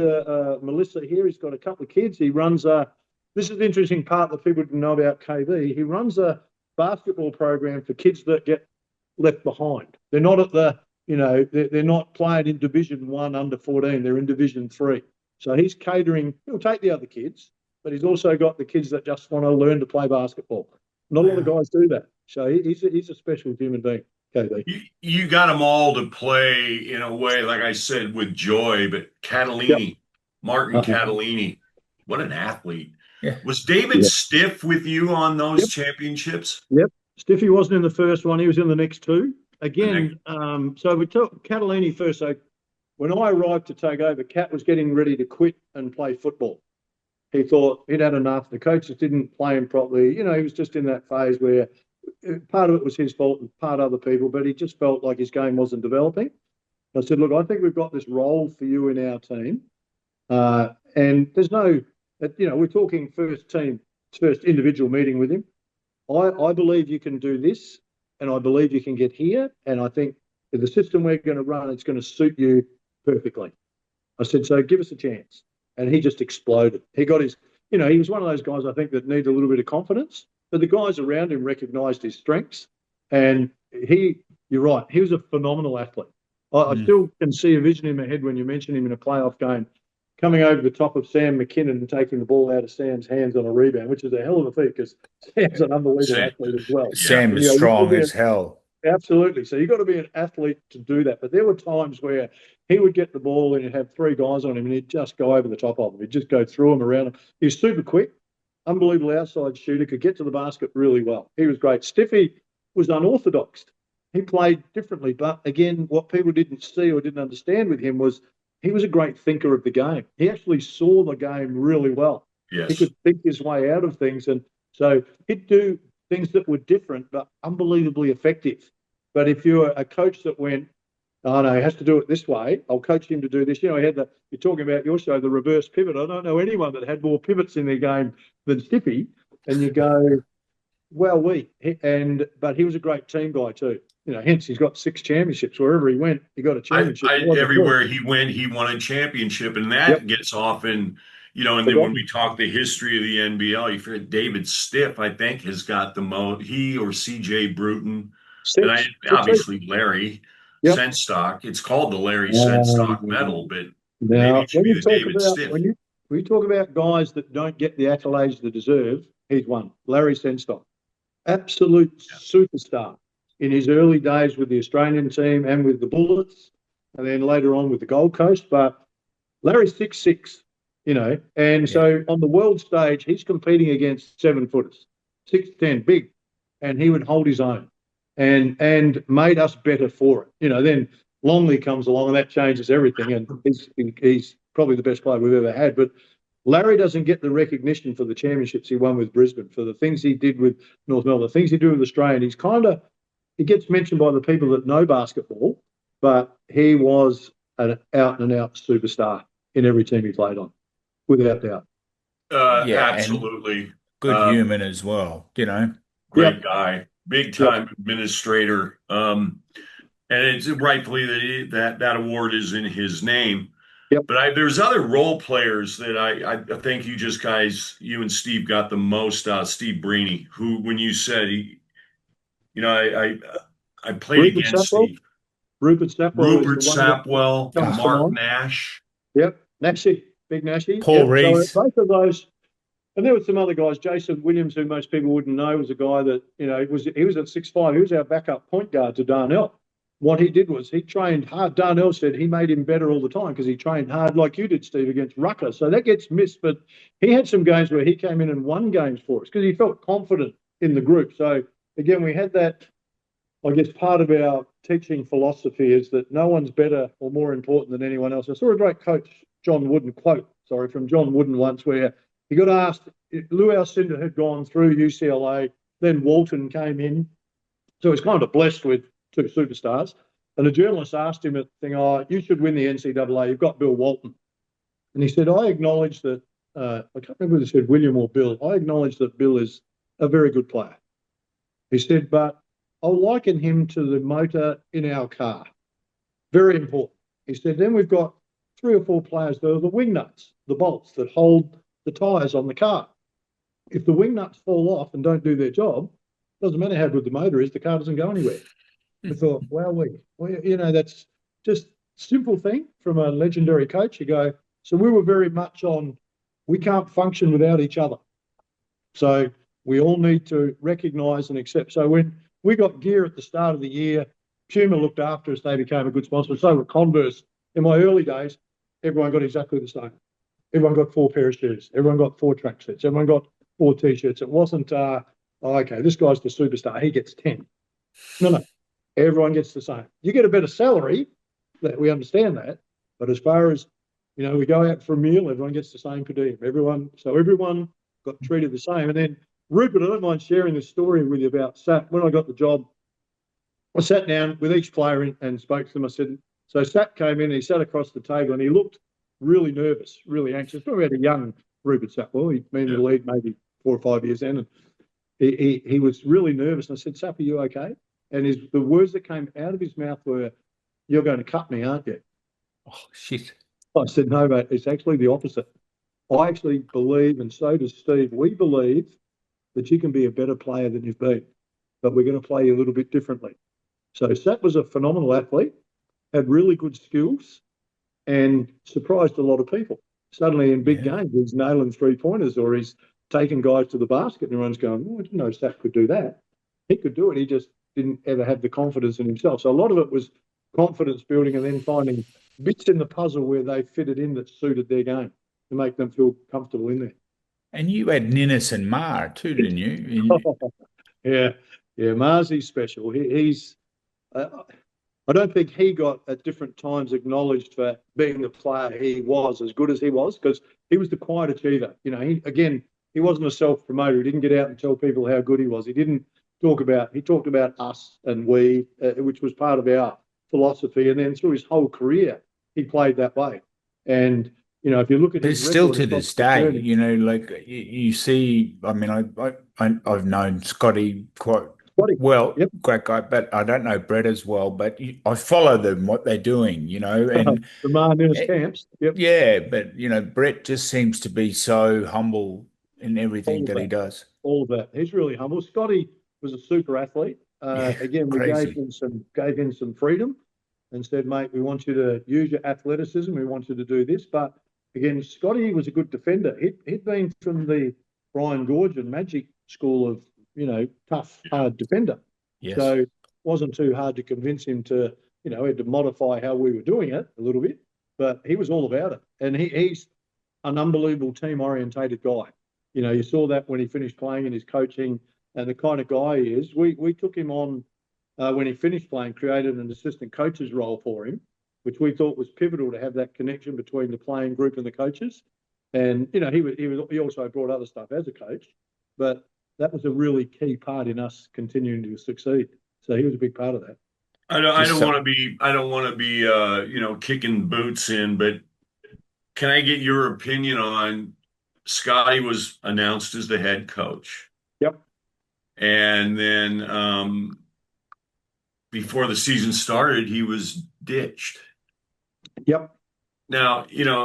Melissa here. He's got a couple of kids. He runs this is the interesting part that people didn't know about KV. He runs a basketball program for kids that get left behind. They're not at they're not playing in Division 1 under 14. They're in Division 3. So he's catering. He'll take the other kids, but he's also got the kids that just want to learn to play basketball. Not a lot of guys do that. So he's a special human being, KV. You got them all to play in a way, like I said, with joy, but Catalini, Martin Catalini, what an athlete. Yeah. Was David Stiff with you on those championships? Yep. Stiffy wasn't in the first one. He was in the next 2. Again, so we took Catalini first. So when I arrived to take over, Cat was getting ready to quit and play football. He thought he'd had enough. The coaches didn't play him properly. He was just in that phase where part of it was his fault and part other people, but he just felt like his game wasn't developing. I said, look, I think we've got this role for you in our team. And there's no, we're talking first individual meeting with him. I believe you can do this, and I believe you can get here. And I think with the system we're going to run, it's going to suit you perfectly. I said, so give us a chance. And he just exploded. He got his you know, he was one of those guys I think that needs a little bit of confidence. But the guys around him recognised his strengths, and you're right, he was a phenomenal athlete. I Mm. still can see a vision in my head when you mention him in a playoff game, coming over the top of Sam McKinnon and taking the ball out of Sam's hands on a rebound, which is a hell of a feat because Sam's an unbelievable athlete as well. Yeah. Sam And, is you know, strong as hell. absolutely. So you've got to be an athlete to do that. But there were times where he would get the ball and he'd have three guys on him and he'd just go over the top of them. He'd just go through them, around them. He was super quick, unbelievable outside shooter, could get to the basket really well. He was great. Stiffy was unorthodox. He played differently. But again, what people didn't see or didn't understand with him was he was a great thinker of the game. He actually saw the game really well. Yes. He could think his way out of things. And so he'd do things that were different but unbelievably effective. But if you're a coach that went, oh no, he has to do it this way, I'll coach him to do this. You know, you're talking about your show, the reverse pivot. I don't know anyone that had more pivots in their game than Stiffy. And you go, well, but he was a great team guy too. You know, hence he's got 6 championships. Wherever he went, he got a championship. Everywhere he went, he won a championship, and that gets often, you know. And then when we talk the history of the NBL, you forget David Stiff, I think, has got the most. He or C.J. Bruton, and obviously Larry Senstock. It's called the Larry Senstock Medal, but maybe it should be the David Stiff. When you talk about guys that don't get the accolades they deserve, he's one. Larry Senstock, absolute superstar in his early days with the Australian team and with the Bullets, and then later on with the Gold Coast. But Larry's 6'6", you know, and so on the world stage, he's competing against 7-footers, 6'10", big, and he would hold his own and made us better for it. You know, then Longley comes along and that changes everything, and he's probably the best player we've ever had. But Larry doesn't get the recognition for the championships he won with Brisbane, for the things he did with North Melbourne, the things he did with Australia. And he gets mentioned by the people that know basketball, but he was an out-and-out superstar in every team he played on, without doubt. Absolutely. Good human as well, you know. Great guy, big-time administrator. And it's rightfully that award is in his name. Yep. But there's other role players that I think you and Steve got the most out. Steve Breeny, who, when you said I played against Steve. Rupert Sapwell, Mark Nash. Yep, Nashy, big Nashy. Paul Rees. So both of those, and there were some other guys. Jason Williams, who most people wouldn't know, was a guy that, you know, he was at 6'5". He was our backup point guard to Darnell. What he did was he trained hard. Darnell said he made him better all the time because he trained hard like you did, Steve, against Rucker. So that gets missed. But he had some games where he came in and won games for us because he felt confident in the group. So again, we had that. I guess part of our teaching philosophy is that no one's better or more important than anyone else. I saw a great coach, John Wooden, from John Wooden once, where he got asked, Lou Alcindor had gone through UCLA, then Walton came in. So he's kind of blessed with 2 superstars. And the journalist asked him at the thing, you should win the NCAA. You've got Bill Walton. And he said, I acknowledge that, I can't remember whether he said William or Bill, I acknowledge that Bill is a very good player. He said, but I'll liken him to the motor in our car. Very important. He said, then we've got 3 or 4 players that are the wing nuts, the bolts that hold the tyres on the car. If the wing nuts fall off and don't do their job, doesn't matter how good the motor is, the car doesn't go anywhere. I thought, well, you know, that's just simple thing from a legendary coach. You go, so we were very much on, we can't function without each other. So we all need to recognise and accept. So when we got gear at the start of the year, Puma looked after us. They became a good sponsor. So were Converse. In my early days, everyone got exactly the same. Everyone got 4 pair of shoes. Everyone got 4 track suits. Everyone got 4 T-shirts. It wasn't, okay, this guy's the superstar. He gets 10. No. Everyone gets the same. You get a better salary. That we understand that. But as far as, you know, we go out for a meal, everyone gets the same per diem. Everyone got treated the same. And then Rupert, I don't mind sharing this story with you about Sap. When I got the job, I sat down with each player and spoke to them. I said, so Sap came in, he sat across the table and he looked really nervous, really anxious. Probably had a young Rupert Sapwell. He'd been in the league maybe 4 or 5 years in, and he was really nervous. And I said, Sap, are you okay? And the words that came out of his mouth were, you're going to cut me, aren't you? Oh, shit. I said, no, mate, it's actually the opposite. I actually believe, and so does Steve, we believe that you can be a better player than you've been, but we're going to play you a little bit differently. So Sat was a phenomenal athlete, had really good skills, and surprised a lot of people. Suddenly in big Yeah. games, he's nailing 3-pointers or he's taking guys to the basket and everyone's going, oh, I didn't know Sat could do that. He could do it. He just didn't ever have the confidence in himself. So a lot of it was confidence building and then finding bits in the puzzle where they fitted in that suited their game to make them feel comfortable in there. And you had Ninnis and Mar too, didn't you? Yeah, yeah, Marzi's special. He's uh, I don't think he got at different times acknowledged for being the player he was, as good as he was, because he was the quiet achiever. You know, he wasn't a self-promoter. He didn't get out and tell people how good he was. He talked about us and we, which was part of our philosophy. And then through his whole career, he played that way. And, you know, if you look at There's his still record to across this the day, journey, like you see. I mean, I've known Scotty quite Scotty, well, yep, great guy, but I don't know Brett as well. But I follow them, what they're doing, and the Marnus eh, camps, yep, yeah, but Brett just seems to be so humble in everything all of that he that. does. All of that. He's really humble. Scotty was a super athlete. Yeah, Again, we crazy. gave him some freedom and said, mate, we want you to use your athleticism. We want you to do this. But again, Scotty was a good defender. He'd been from the Brian Gorge and Magic school of, tough, Yeah. hard defender. Yes. So it wasn't too hard to convince him to, he had to modify how we were doing it a little bit, but he was all about it. And he's an unbelievable team orientated guy. You know, you saw that when he finished playing in his coaching and the kind of guy he is. We took him on when he finished playing, created an assistant coach's role for him, which we thought was pivotal to have that connection between the playing group and the coaches. And he also brought other stuff as a coach, but that was a really key part in us continuing to succeed. So he was a big part of that. I Just don't want to be kicking boots in, but can I get your opinion on Scotty was announced as the head coach, Yep. and then before the season started, he was ditched. Yep. Now,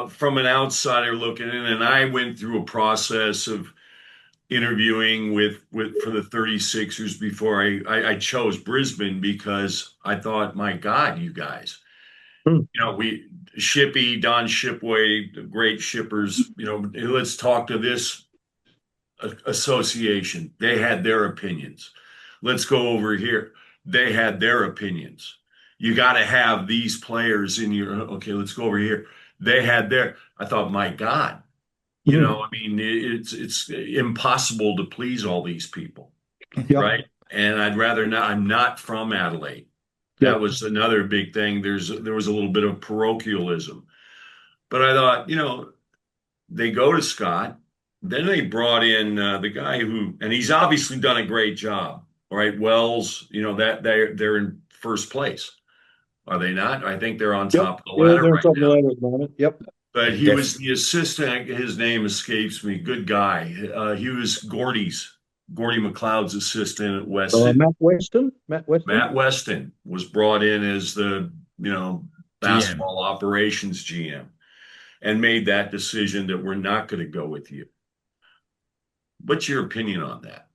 from an outsider looking in, and I went through a process of interviewing with for the 36ers before I chose Brisbane because I thought, my God, you guys, Hmm. we Shippy, Don Shipway, the great shippers, let's talk to this association. They had their opinions. Let's go over here. They had their opinions. You got to have these players in your, okay, let's go over here. They had their, I thought, my God, Hmm. I mean, it's impossible to please all these people, Yep. right? And I'd rather not, I'm not from Adelaide. That Yep. was another big thing. There was a little bit of parochialism. But I thought, they go to Scott. Then they brought in the guy and he's obviously done a great job. All right, Wells, that they're in first place, are they not? I think they're on Yep. top of the Yeah, ladder they're on right top of the now. ladder at the moment. Yep. But and he def was the assistant. His name escapes me. Good guy. He was Gordy McLeod's assistant at Weston. Matt Weston. Matt Weston. Matt Weston was brought in as the GM. basketball operations GM and made that decision that we're not going to go with you. What's your opinion on that?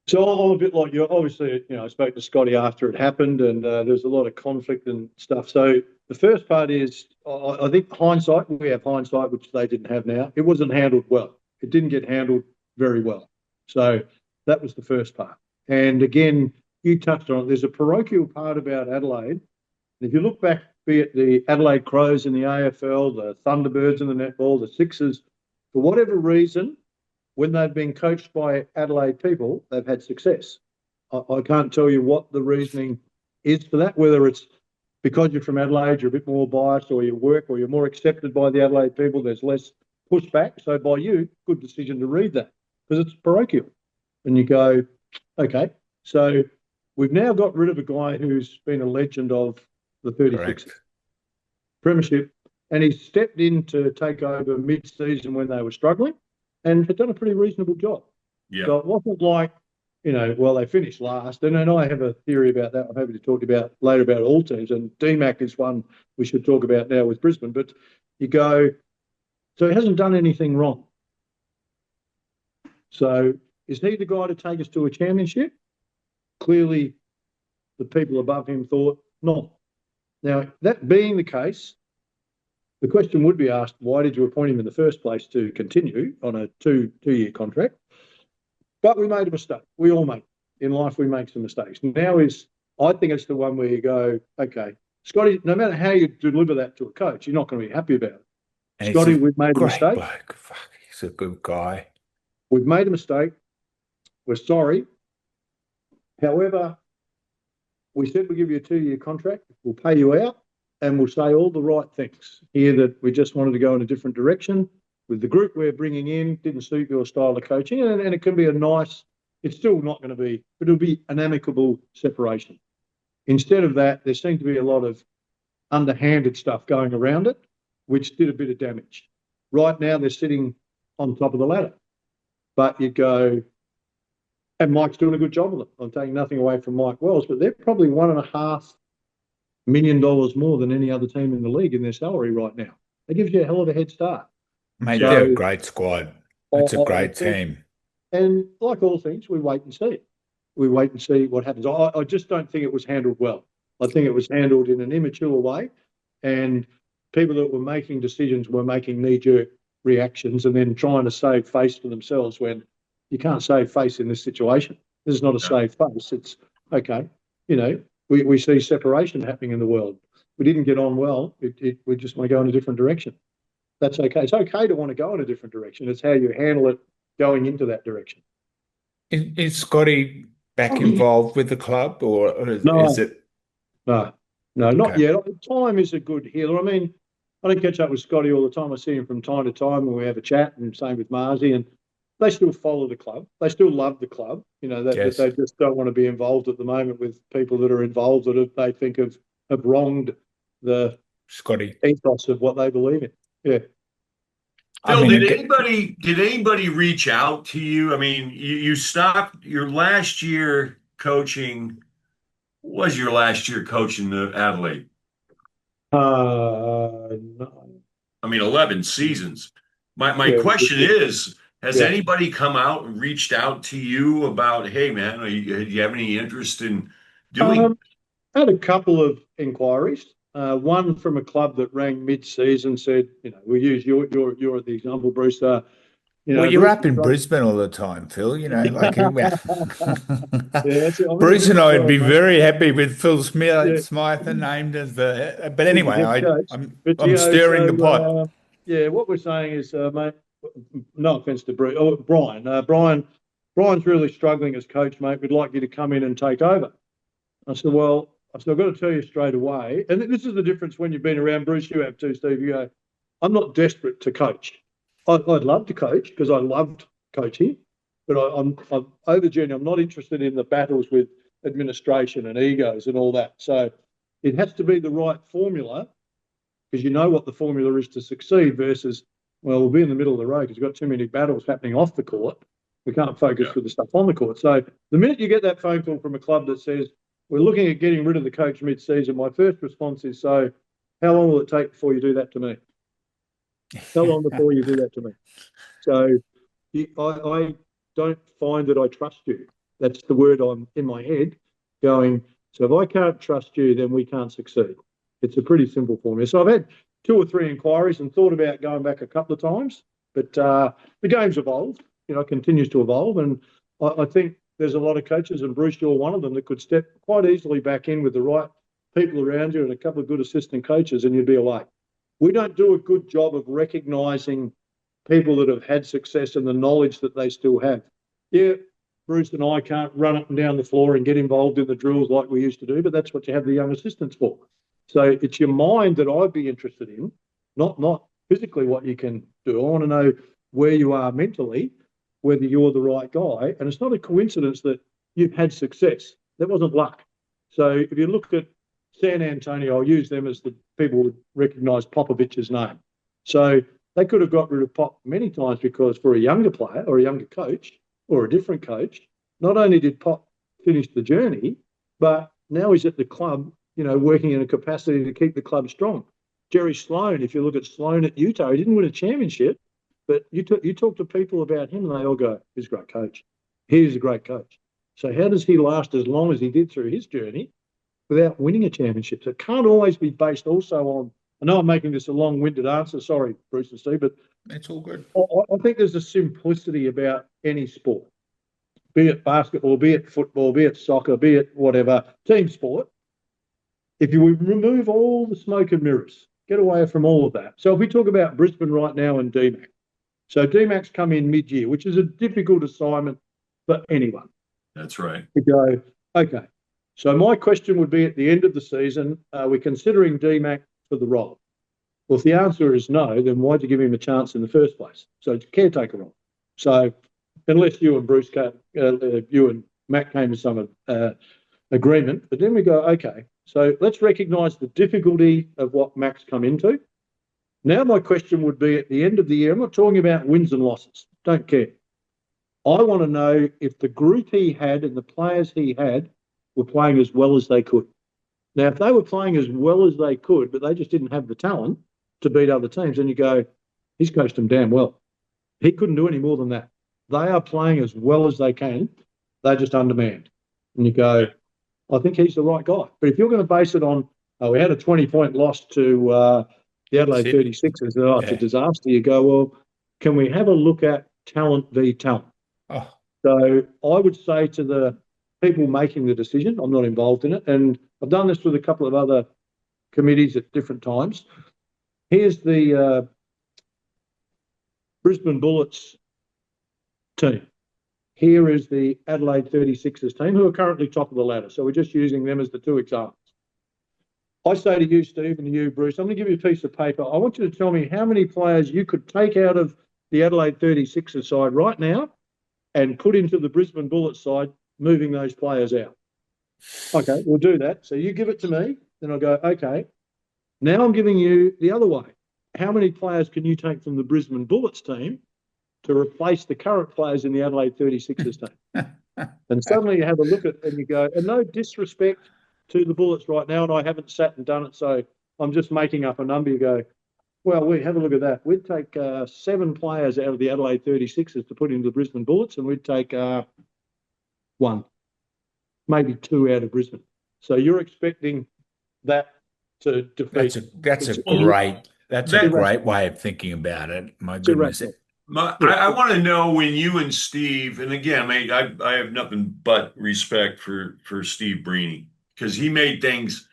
So I'm a bit like you. Obviously, I spoke to Scotty after it happened, and there's a lot of conflict and stuff. So the first part is, I think hindsight. We have hindsight, which they didn't have now. It wasn't handled well. It didn't get handled very well. So that was the first part. And again, you touched on it. There's a parochial part about Adelaide. And if you look back, be it the Adelaide Crows in the AFL, the Thunderbirds in the netball, the Sixers, for whatever reason, when they've been coached by Adelaide people, they've had success. I can't tell you what the reasoning is for that, whether it's because you're from Adelaide, you're a bit more biased, or you work, or you're more accepted by the Adelaide people, there's less pushback. So by you, good decision to read that because it's parochial. And you go, okay, so we've now got rid of a guy who's been a legend of the 36ers Correct. premiership, and he stepped in to take over mid-season when they were struggling and had done a pretty reasonable job. Yeah. So it wasn't like, well, they finished last. And I have a theory about that. I'm happy to talk about later about all teams. And DMAC is one we should talk about now with Brisbane. But you go, So he hasn't done anything wrong. So is he the guy to take us to a championship? Clearly, the people above him thought not. Now, that being the case, the question would be asked, why did you appoint him in the first place to continue on a two-year contract? But we made a mistake. We all make. In life, we make some mistakes. I think it's the one where you go, okay, Scotty, no matter how you deliver that to a coach, you're not going to be happy about it. And Scotty, he's a we've made a great mistake. bloke. Fuck, he's a good guy. We've made a mistake. We're sorry. However, we said we'll give you a 2-year contract. We'll pay you out and we'll say all the right things here, that we just wanted to go in a different direction with the group we're bringing in, didn't suit your style of coaching. And it can be it's still not going to be, but it'll be an amicable separation. Instead of that, there seemed to be a lot of underhanded stuff going around it, which did a bit of damage. Right now, they're sitting on top of the ladder. But you go, and Mike's doing a good job of it. I'm taking nothing away from Mike Wells, but they're probably $1.5 million more than any other team in the league in their salary right now. That gives you a hell of a head start. Mate, they're a great squad. It's a great team. And like all things, we wait and see. We wait and see what happens. I just don't think it was handled well. I think it was handled in an immature way, and people that were making decisions were making knee-jerk reactions and then trying to save face for themselves when you can't save face in this situation. This is not a save face. It's, okay, we see separation happening in the world. We didn't get on well. We just want to go in a different direction. That's okay. It's okay to want to go in a different direction. It's how you handle it going into that direction. Is Scotty back involved with the club, or is it? No, not yet. Time is a good healer. I mean, I don't catch up with Scotty all the time. I see him from time to time when we have a chat, and same with Marzi, and they still follow the club. They still love the club. They just don't want to be involved at the moment with people that are involved that they think have wronged the Scotty ethos of what they believe in. Yeah. Phil, did anybody reach out to you? I mean, you stopped your last year coaching. What was your last year coaching the Adelaide? No. I mean, 11 seasons. My question is, has anybody come out and reached out to you about, hey, man, do you have any interest in doing? I had a couple of inquiries. One from a club that rang mid-season, said, we use you're the example, Bruce. Well, you're up in Brisbane all the time, Phil. Bruce and I would be very happy with Phil Smyth named as the. But anyway, I'm stirring the pot. What we're saying is, mate, no offence to Bruce, Brian. Brian's really struggling as coach, mate. We'd like you to come in and take over. I said, well, I've got to tell you straight away, and this is the difference when you've been around, Bruce, you have too, Steve. You go, I'm not desperate to coach. I'd love to coach because I loved coaching, but I'm over Junior. I'm not interested in the battles with administration and egos and all that. So it has to be the right formula, because you know what the formula is to succeed versus, well, we'll be in the middle of the road because we've got too many battles happening off the court. We can't focus with the stuff on the court. So the minute you get that phone call from a club that says, we're looking at getting rid of the coach mid-season, my first response is, so how long will it take before you do that to me? How long before you do that to me? So I don't find that I trust you. That's the word I'm in my head going, so if I can't trust you, then we can't succeed. It's a pretty simple formula. So I've had 2 or 3 inquiries and thought about going back a couple of times, but the game's evolved, continues to evolve. And I think there's a lot of coaches, and Bruce, you're one of them, that could step quite easily back in with the right people around you and a couple of good assistant coaches, and you'd be away. We don't do a good job of recognising people that have had success and the knowledge that they still have. Yeah, Bruce and I can't run up and down the floor and get involved in the drills like we used to do, but that's what you have the young assistants for. So it's your mind that I'd be interested in, not physically what you can do. I want to know where you are mentally, whether you're the right guy. And it's not a coincidence that you've had success. That wasn't luck. So if you look at San Antonio, I'll use them as the people would recognise Popovich's name. So they could have got rid of Pop many times, because for a younger player or a younger coach or a different coach, not only did Pop finish the journey, but now he's at the club, working in a capacity to keep the club strong. Jerry Sloan, if you look at Sloan at Utah, he didn't win a championship, but you talk to people about him and they all go, he's a great coach. He's a great coach. So how does he last as long as he did through his journey without winning a championship? So it can't always be based also on, I know I'm making this a long-winded answer, sorry, Bruce and Steve, but It's all good. I think there's a simplicity about any sport, be it basketball, be it football, be it soccer, be it whatever, team sport. If you remove all the smoke and mirrors, get away from all of that. So if we talk about Brisbane right now and DMAC, so DMAC's come in mid-year, which is a difficult assignment for anyone. That's right. To go, okay. So my question would be at the end of the season, are we considering DMAC for the role? Well, if the answer is no, then why'd you give him a chance in the first place? So it's a caretaker role. So unless you and Bruce, you and Matt came to some agreement, but then we go, okay, so let's recognise the difficulty of what Mac's come into. Now my question would be at the end of the year, I'm not talking about wins and losses, don't care. I want to know if the group he had and the players he had were playing as well as they could. Now, if they were playing as well as they could, but they just didn't have the talent to beat other teams, then you go, he's coached them damn well. He couldn't do any more than that. They are playing as well as they can. They're just undermanned. And you go, I think he's the right guy. But if you're going to base it on, we had a 20-point loss to the Adelaide 36ers, it's a disaster, you go, well, can we have a look at talent v talent? Oh. So I would say to the people making the decision, I'm not involved in it, and I've done this with a couple of other committees at different times. Here's the Brisbane Bullets team. Here is the Adelaide 36ers team, who are currently top of the ladder. So we're just using them as the two examples. I say to you, Steve, and to you, Bruce, I'm going to give you a piece of paper. I want you to tell me how many players you could take out of the Adelaide 36ers side right now and put into the Brisbane Bullets side, moving those players out. Okay, we'll do that. So you give it to me, then I'll go, okay. Now I'm giving you the other way. How many players can you take from the Brisbane Bullets team to replace the current players in the Adelaide 36ers team? And suddenly you have a look at it and you go, and no disrespect to the Bullets right now, and I haven't sat and done it, so I'm just making up a number. You go, well, we have a look at that. We'd take 7 players out of the Adelaide 36ers to put into the Brisbane Bullets, and we'd take 1, maybe 2 out of Brisbane. So you're expecting that to defeat. That's a great way of thinking about it. My goodness. I want to know when you and Steve, and again, I have nothing but respect for Steve Breeny, because he made things,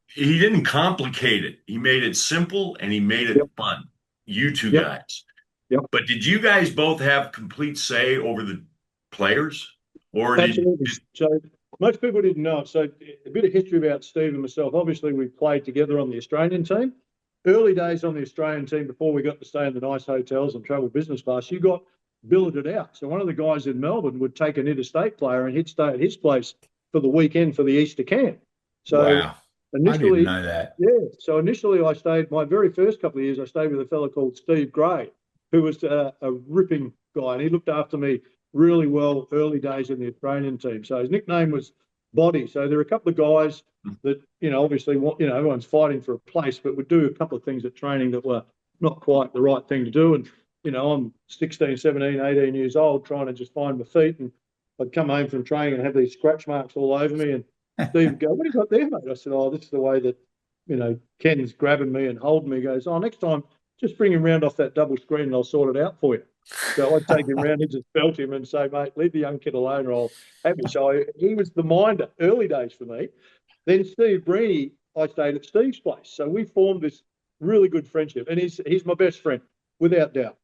he didn't complicate it. He made it simple and he made it fun. You two guys. Yep. But did you guys both have complete say over the players? Or Absolutely. So most people didn't know. So a bit of history about Steve and myself. Obviously, we played together on the Australian team. Early days on the Australian team, before we got to stay in the nice hotels and travel business class, you got billeted out. So one of the guys in Melbourne would take an interstate player and he'd stay at his place for the weekend for the Easter camp. So wow. Initially, I didn't know that. Yeah. So initially I stayed, my very first couple of years, I stayed with a fellow called Steve Gray, who was a ripping guy, and he looked after me really well early days in the Australian team. So his nickname was Body. So there are a couple of guys that, obviously, everyone's fighting for a place, but would do a couple of things at training that were not quite the right thing to do. And, I'm 16, 17, 18 years old trying to just find my feet. And I'd come home from training and have these scratch marks all over me. And Steve would go, what have you got there, mate? I said, this is the way that, Ken's grabbing me and holding me. He goes, next time, just bring him round off that double screen and I'll sort it out for you. So I'd take him round, he'd just belt him and say, mate, leave the young kid alone or I'll have you. So he was the minder, early days for me. Then Steve Breeny, I stayed at Steve's place. So we formed this really good friendship. And he's my best friend, without doubt.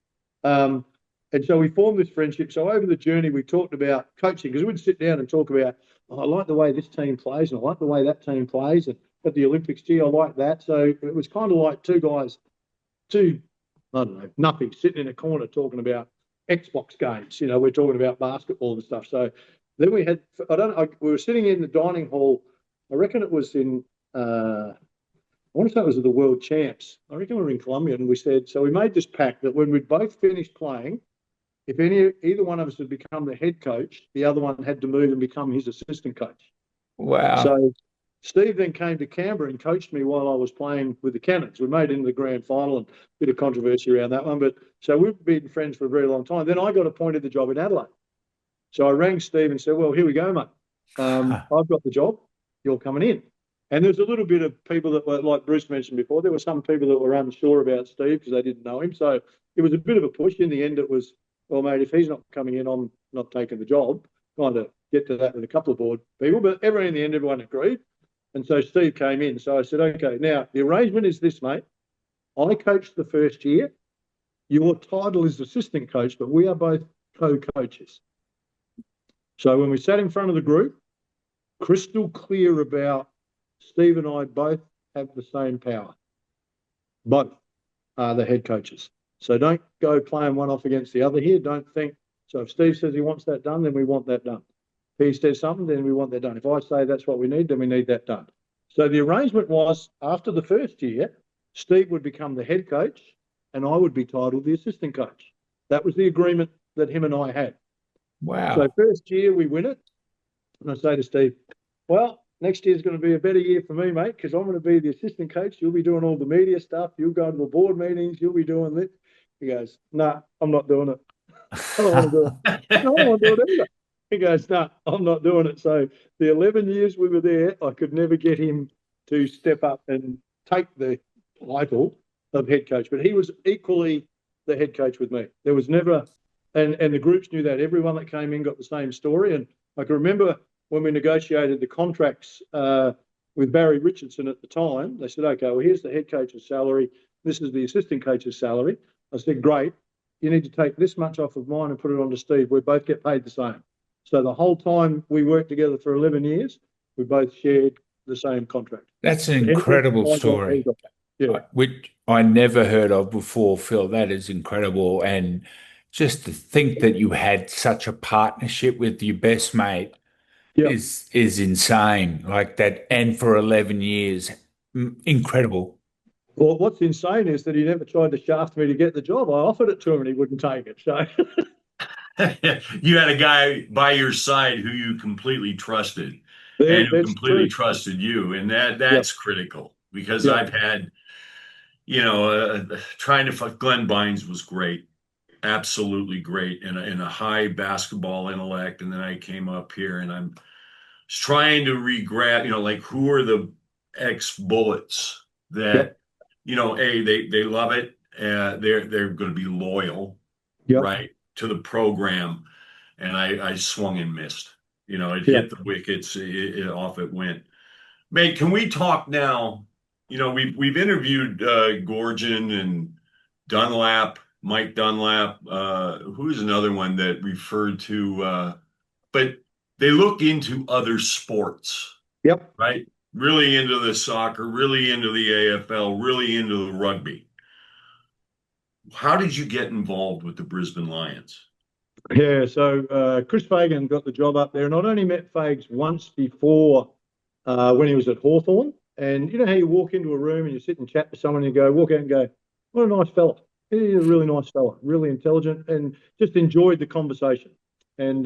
And so we formed this friendship. So over the journey, we talked about coaching, because we'd sit down and talk about, I like the way this team plays and I like the way that team plays. And at the Olympics, I like that. So it was kind of like two guys, nothing, sitting in a corner talking about Xbox games. We're talking about basketball and stuff. So then we had, we were sitting in the dining hall. I reckon it was in, I want to say it was at the World Champs. I reckon we were in Colombia, and we said, so we made this pact that when we'd both finished playing, if either one of us had become the head coach, the other one had to move and become his assistant coach. Wow. Steve then came to Canberra and coached me while I was playing with the Cannons. We made it into the grand final and a bit of controversy around that one. But so we've been friends for a very long time. Then I got appointed the job in Adelaide. So I rang Steve and said, well, here we go, mate. I've got the job. You're coming in. And there's a little bit of people that were, like Bruce mentioned before, there were some people that were unsure about Steve because they didn't know him. So it was a bit of a push. In the end, it was, well, mate, if he's not coming in, I'm not taking the job. Kind of get to that with a couple of board people. But in the end, everyone agreed. And so Steve came in. So I said, okay, now the arrangement is this, mate. I coached the first year. Your title is assistant coach, but we are both co-coaches. So when we sat in front of the group, crystal clear about Steve and I both have the same power. Both are the head coaches. So don't go playing one off against the other here. Don't think, so if Steve says he wants that done, then we want that done. If he says something, then we want that done. If I say that's what we need, then we need that done. So the arrangement was after the first year, Steve would become the head coach and I would be titled the assistant coach. That was the agreement that him and I had. Wow. So first year we win it. And I say to Steve, well, next year's going to be a better year for me, mate, because I'm going to be the assistant coach. You'll be doing all the media stuff. You'll go to the board meetings. You'll be doing this. He goes, nah, I'm not doing it. I don't want to do it. I don't want to do it either. He goes, nah, I'm not doing it. So the 11 years we were there, I could never get him to step up and take the title of head coach. But he was equally the head coach with me. There was never, and the groups knew that. Everyone that came in got the same story. And I can remember when we negotiated the contracts with Barry Richardson at the time, they said, okay, well, here's the head coach's salary. This is the assistant coach's salary. I said, great. You need to take this much off of mine and put it on to Steve. We both get paid the same. So the whole time we worked together for 11 years, we both shared the same contract. That's an incredible story, yeah, which I never heard of before, Phil. That is incredible. And just to think that you had such a partnership with your best mate yeah. is insane. Like that, and for 11 years, incredible. Well, what's insane is that he never tried to shaft me to get the job. I offered it to him and he wouldn't take it. So You had a guy by your side who you completely trusted and who that's completely true. trusted you. And that's Yep. critical because Yep. I've had, trying to fuck Glenn Bynes was great. Absolutely great and a high basketball intellect. And then I came up here and I'm trying to re-grab, like who are the ex-bullets Yep. that, they love it. They're going to be loyal, Yep. right, to the program. And I swung and missed. It Yep. hit the wickets, off it went. Mate, can we talk now? We've interviewed Gorgon and Dunlap, Mike Dunlap. Who's another one that referred to? But they look into other sports, Yep. right? Really into the soccer, really into the AFL, really into the rugby. How did you get involved with the Brisbane Lions? Yeah, so Chris Fagan got the job up there, and I'd only met Fags once before when he was at Hawthorn. And you know how you walk into a room and you sit and chat to someone, and you walk out and go, what a nice fella. He's a really nice fella, really intelligent, and just enjoyed the conversation. And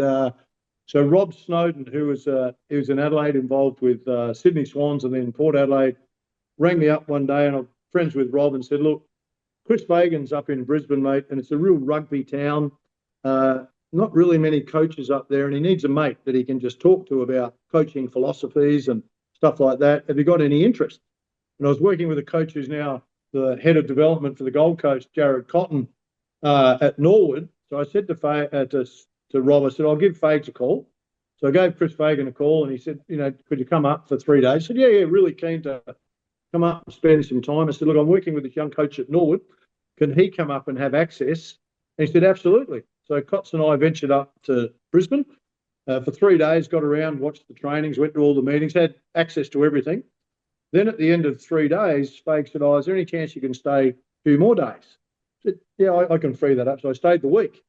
so Rob Snowden, he was in Adelaide involved with Sydney Swans and then Port Adelaide, rang me up one day, and I'm friends with Rob, and said, look, Chris Fagan's up in Brisbane, mate, and it's a real rugby town. Not really many coaches up there, and he needs a mate that he can just talk to about coaching philosophies and stuff like that. Have you got any interest? And I was working with a coach who's now the head of development for the Gold Coast, Jared Cotton, at Norwood. So I said to Rob, I said, I'll give Fags a call. So I gave Chris Fagan a call, and he said, could you come up for 3 days? I said, yeah, really keen to come up and spend some time. I said, look, I'm working with this young coach at Norwood. Can he come up and have access? And he said, absolutely. So Cots and I ventured up to Brisbane for 3 days, got around, watched the trainings, went to all the meetings, had access to everything. Then at the end of 3 days, Fags said, is there any chance you can stay a few more days? I said, yeah, I can free that up. So I stayed the week.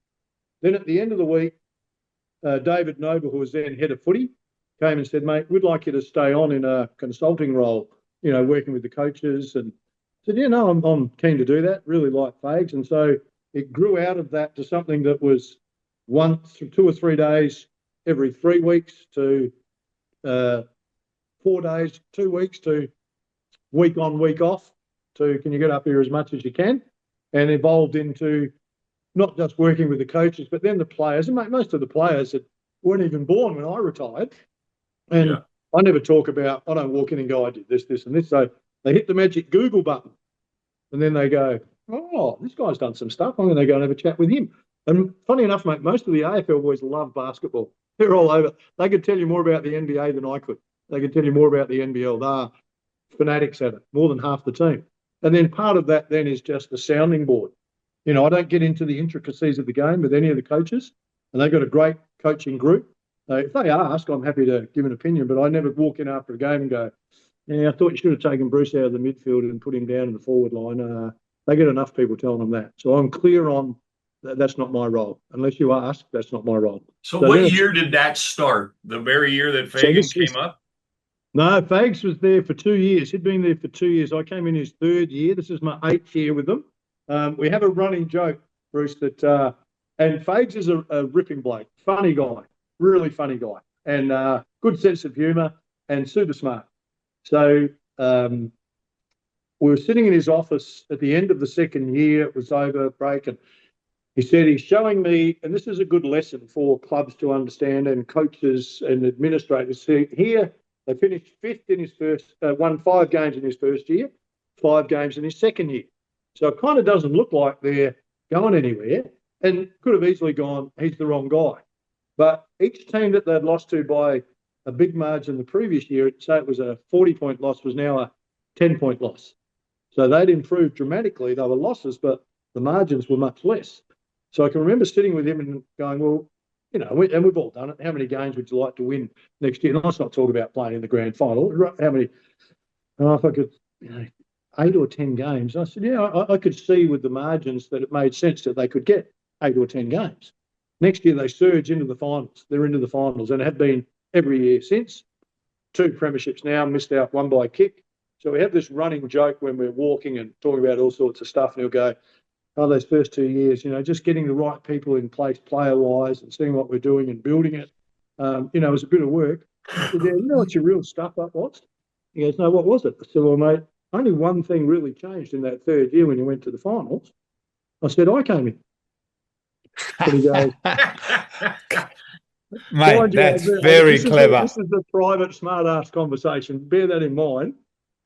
Then at the end of the week, David Noble, who was then head of footy, came and said, mate, we'd like you to stay on in a consulting role, working with the coaches. And I said, yeah, no, I'm keen to do that. Really like Fags. And so it grew out of that to something that was once, 2 or 3 days every 3 weeks to 4 days, 2 weeks to week on, week off to can you get up here as much as you can, and evolved into not just working with the coaches, but then the players. And most of the players that weren't even born when I retired. And Yeah. I never talk about, I don't walk in and go, I did this, this, and this. So they hit the magic Google button and then they go, oh, this guy's done some stuff. I'm going to go and have a chat with him. And funny enough, mate, most of the AFL boys love basketball. They're all over. They could tell you more about the NBA than I could. They could tell you more about the NBL. They're fanatics at it, more than half the team. And then part of that then is just the sounding board. You know, I don't get into the intricacies of the game with any of the coaches, and they've got a great coaching group. If they ask, I'm happy to give an opinion, but I never walk in after a game and go, yeah, I thought you should have taken Bruce out of the midfield and put him down in the forward line. They get enough people telling them that. So I'm clear on that's not my role. Unless you ask, that's not my role. So So what then year did that start? The very year that so Fagan this came was up? no, Fags was there for 2 years. He'd been there for 2 years. I came in his 3rd year. This is my 8th year with them. We have a running joke, Bruce, that and Fags is a ripping bloke, funny guy, really funny guy, and good sense of humour and super smart. So we were sitting in his office at the end of the 2nd year. It was over break, and he said he's showing me, and this is a good lesson for clubs to understand and coaches and administrators. See, here they finished 5th in his first, won 5 games in his first year, 5 games in his 2nd year. So it kind of doesn't look like they're going anywhere, and could have easily gone, he's the wrong guy. But each team that they'd lost to by a big margin the previous year, say it was a 40-point loss, was now a 10-point loss. So they'd improved dramatically. They were losses, but the margins were much less. So I can remember sitting with him and going, well, you know, and we've all done it. How many games would you like to win next year? And let's not talk about playing in the grand final. How many? And if I could, you know, 8 or 10 games. I said, yeah, I could see with the margins that it made sense that they could get 8 or 10 games. Next year, they surge into the finals. They're into the finals and have been every year since. 2 premierships now, missed out 1 by kick. So we have this running joke when we're walking and talking about all sorts of stuff, and he'll go, oh, those first 2 years, you know, just getting the right people in place player-wise and seeing what we're doing and building it, you know, was a bit of work. I said, yeah, you know what your real stuff up was? He goes, no, what was it? I said, well, mate, only one thing really changed in that 3rd year when you went to the finals. I said, I came in. And he goes, Mate, mind you, that's very clever. this is a private smart-ass conversation. Bear that in mind.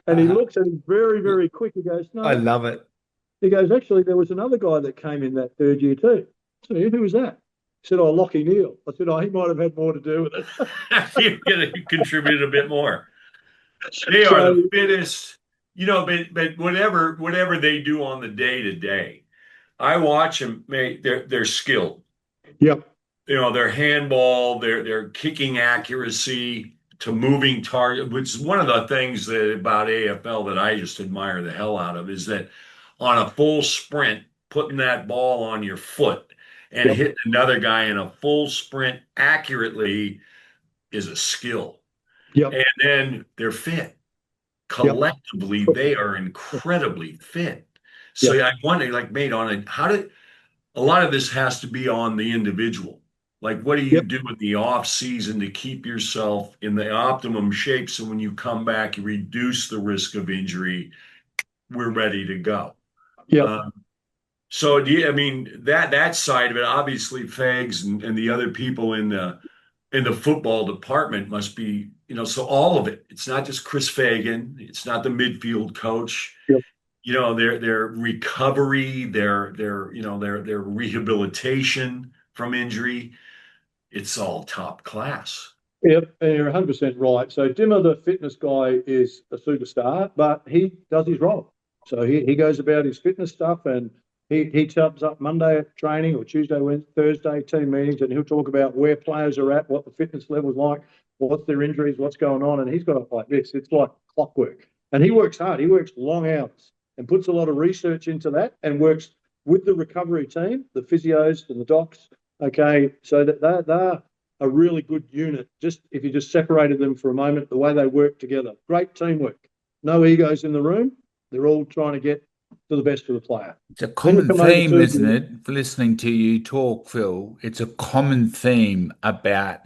And he Uh, looks at him very, very quick. He goes, no. I love it. He goes, actually, there was another guy that came in that 3rd year too. So who was that? He said, oh, Lockie Neal. I said, oh, he might have had more to do with it. You're going to contribute a bit more. They are the fittest, you know, but whatever they do on the day to day, I watch them, mate, they're skilled. Yep. You know, their handball, their kicking accuracy to moving target, which is one of the things that about AFL that I just admire the hell out of, is that on a full sprint, putting that ball on your foot and Yep. hitting another guy in a full sprint accurately is a skill. Yep. And then they're fit. Collectively, Yep. they are incredibly fit. So Yep. I wonder, like, mate, how did a lot of this has to be on the individual. Like, what do you Yep. do in the off season to keep yourself in the optimum shape so when you come back, you reduce the risk of injury? We're ready to go. Yep. So do you, I mean, that side of it, obviously, Fags and the other people in the football department must be, you know, so all of it. It's not just Chris Fagan. It's not the midfield coach. Yep. You know, their recovery, their rehabilitation from injury. It's all top class. Yep, and you're 100% right. So Dimmer, the fitness guy, is a superstar, but he does his role. So he goes about his fitness stuff, and he turns up Monday at training or Tuesday, Wednesday, Thursday team meetings, and he'll talk about where players are at, what the fitness level's like, what's their injuries, what's going on, and he's got it like this. It's like clockwork, and he works hard. He works long hours and puts a lot of research into that, and works with the recovery team, the physios and the docs. Okay, so that they're a really good unit. Just if you just separated them for a moment, the way they work together, great teamwork, no egos in the room. They're all trying to get to the best of the player. It's a common theme, isn't it? For listening to you talk, Phil, it's a common theme about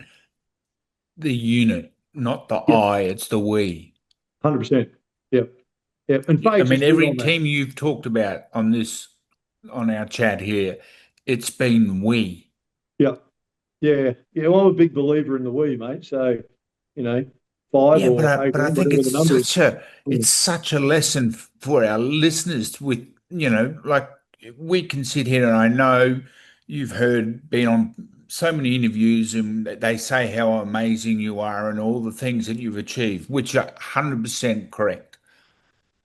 the unit, not the Yep, I, it's the we. 100%. Yep, yep. And I Fages mean, is good every on that. team you've talked about on our chat here, it's been we. Yep, yeah, yeah. Well, I'm a big believer in the we, mate. So, you know, five Yeah, or but I 18, think whatever the number is. it's Mm. such a lesson for our listeners with, like we can sit here and I know you've been on so many interviews and they say how amazing you are and all the things that you've achieved, which are 100% correct.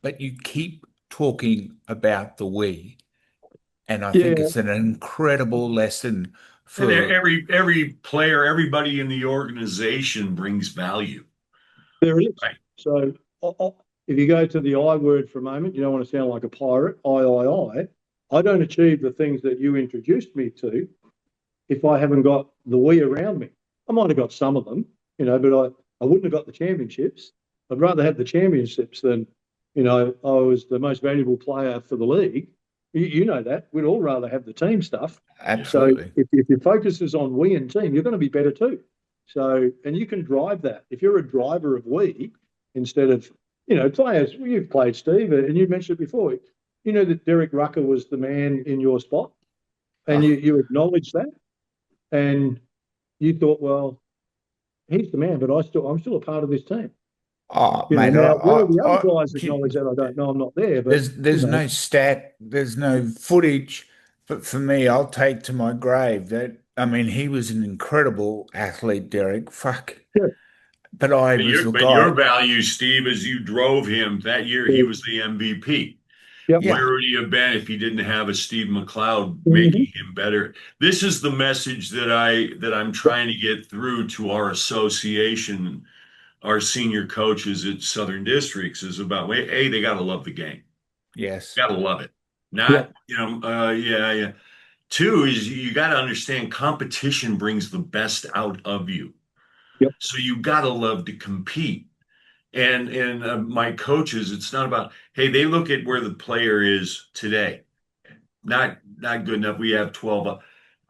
But you keep talking about the we, and I think Yeah, it's an incredible lesson And for, every player, everybody in the organization brings value, there it is. right? So, if you go to the I word for a moment, you don't want to sound like a pirate. I don't achieve the things that you introduced me to if I haven't got the we around me. I might have got some of them, but I wouldn't have got the championships. I'd rather have the championships than, I was the most valuable player for the league. You know that. We'd all rather have the team stuff. Yeah. So absolutely. if your focus is on we and team, you're going to be better too. So, and you can drive that. If you're a driver of we instead of, players, you've played, Steve, and you mentioned it before, you know that Derek Rucker was the man in your spot and Oh, you acknowledge that. And you thought, well, he's the man, but I'm still a part of this team. oh, You know, mate, now whether the other I, guys acknowledge that, I don't know. I'm not there, but there's no stat, there's no footage, but for me, I'll take to my grave that I mean he was an incredible athlete, Derek. Fuck. yeah, But I But was the your guy. value, Steve, is you drove him that year. He yeah, was the MVP. yep, Yeah, Where would he have been if he didn't have a Steve McLeod mm-hmm, making him better? This is the message that I'm yep, trying to get through to our association, our senior coaches at Southern Districts is about, hey, they got to love the game. yes, Got to love it. Not, yep, yeah, yeah. Two is you got to understand competition brings the best out of you. yep, So you got to love to compete. And my coaches, it's not about, hey, they look at where the player is today. Not good enough. We have 12.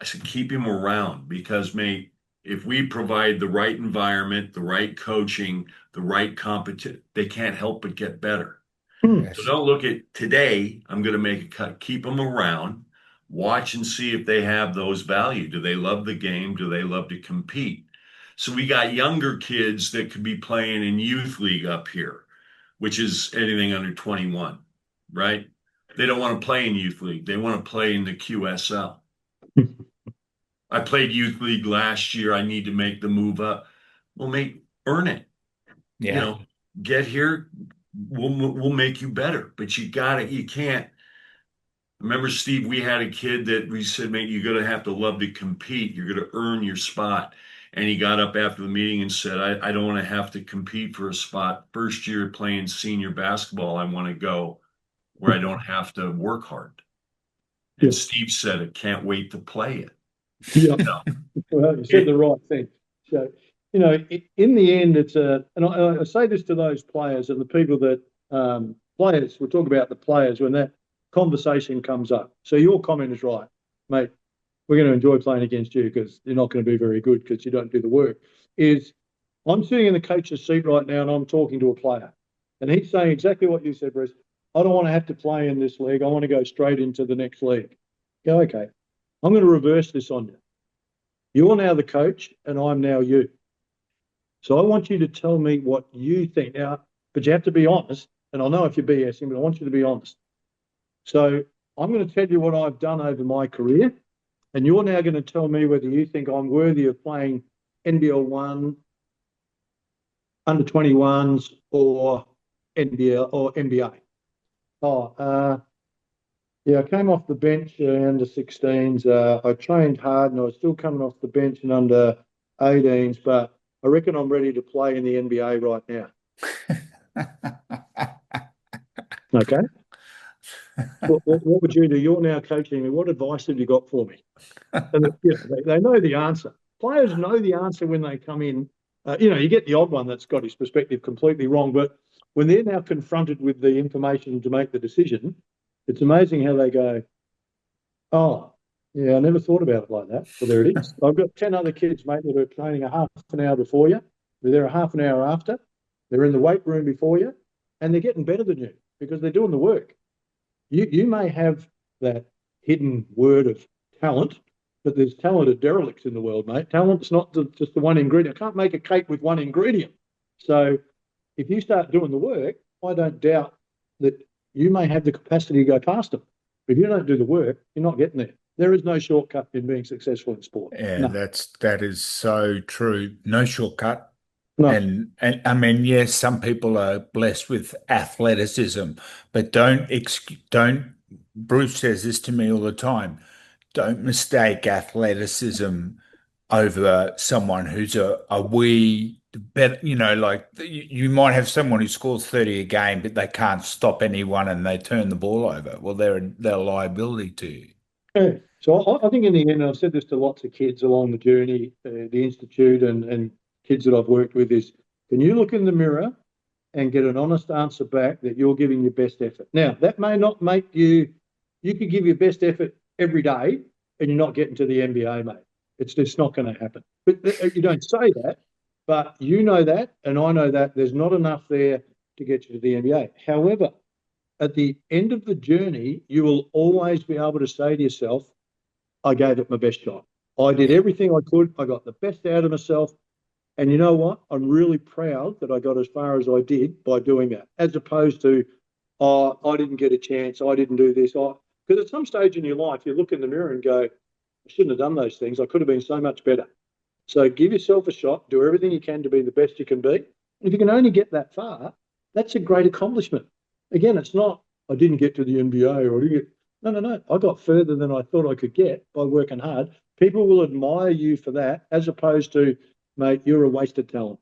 I said, keep him around because, mate, if we provide the right environment, the right coaching, the right competition, they can't help but get better. mm, So yes, don't look at today. I'm going to make a cut. Keep them around. Watch and see if they have those value. Do they love the game? Do they love to compete? So we got younger kids that could be playing in youth league up here, which is anything under 21, right? They don't want to play in youth league. They want to play in the QSL. I played youth league last year. I need to make the move up. Well, mate, earn it. You yeah, know, get here. We'll make you better. But you got it. You can't. Remember, Steve, we had a kid that we said, mate, you're going to have to love to compete. You're going to earn your spot. And he got up after the meeting and said, I don't want to have to compete for a spot. First year playing senior basketball, I want to go where I don't have to work hard. And yep, Steve said, I can't wait to play it. yep. You know, Well, you said it, the right thing. So, in the end, and I say this to those players and the people that, players, we'll talk about the players when that conversation comes up. So your comment is right, mate. We're going to enjoy playing against you because you're not going to be very good because you don't do the work. Is I'm sitting in the coach's seat right now and I'm talking to a player, and he's saying exactly what you said, Bruce. I don't want to have to play in this league. I want to go straight into the next league. Go, okay. I'm going to reverse this on you. You're now the coach, and I'm now you. So I want you to tell me what you think now, but you have to be honest. And I know if you're BSing, but I want you to be honest. So I'm going to tell you what I've done over my career, and you're now going to tell me whether you think I'm worthy of playing NBL one, under 21s, or NBL or NBA. Oh, yeah, I came off the bench under 16s. I trained hard and I was still coming off the bench and under 18s, but I reckon I'm ready to play in the NBA right now. Okay. What would you do? You're now coaching me. What advice have you got for me? And they know the answer. Players know the answer when they come in. You get the odd one that's got his perspective completely wrong, but when they're now confronted with the information to make the decision, it's amazing how they go, oh, yeah, I never thought about it like that. Well, there it is. I've got 10 other kids, mate, that are training a half an hour before you. They're there a half an hour after. They're in the weight room before you, and they're getting better than you because they're doing the work. You may have that hidden word of talent, but there's talented derelicts in the world, mate. Talent's not just the one ingredient. I can't make a cake with one ingredient. So if you start doing the work, I don't doubt that you may have the capacity to go past them. But if you don't do the work, you're not getting there. There is no shortcut in being successful in sport. Yeah, No, that is so true. No shortcut. no. And I mean, yes, some people are blessed with athleticism, but don't Bruce says this to me all the time. Don't mistake athleticism over someone who's a wee better, like you might have someone who scores 30 a game, but they can't stop anyone and they turn the ball over. Well, they're a liability to you. Yeah. So I think in the end, and I've said this to lots of kids along the journey, the institute and kids that I've worked with is, can you look in the mirror and get an honest answer back that you're giving your best effort? Now, that may not make you could give your best effort every day and you're not getting to the NBA, mate. It's just not going to happen. But you don't say that, but you know that, and I know that there's not enough there to get you to the NBA. However, at the end of the journey, you will always be able to say to yourself, I gave it my best shot. I did Yeah. everything I could. I got the best out of myself. And you know what? I'm really proud that I got as far as I did by doing that, as opposed to, oh, I didn't get a chance. I didn't do this. Because at some stage in your life, you look in the mirror and go, I shouldn't have done those things. I could have been so much better. So give yourself a shot, do everything you can to be the best you can be. And if you can only get that far, that's a great accomplishment. Again, it's not, I didn't get to the NBA or I didn't get, no, no, no. I got further than I thought I could get by working hard. People will admire you for that as opposed to, mate, you're a wasted talent.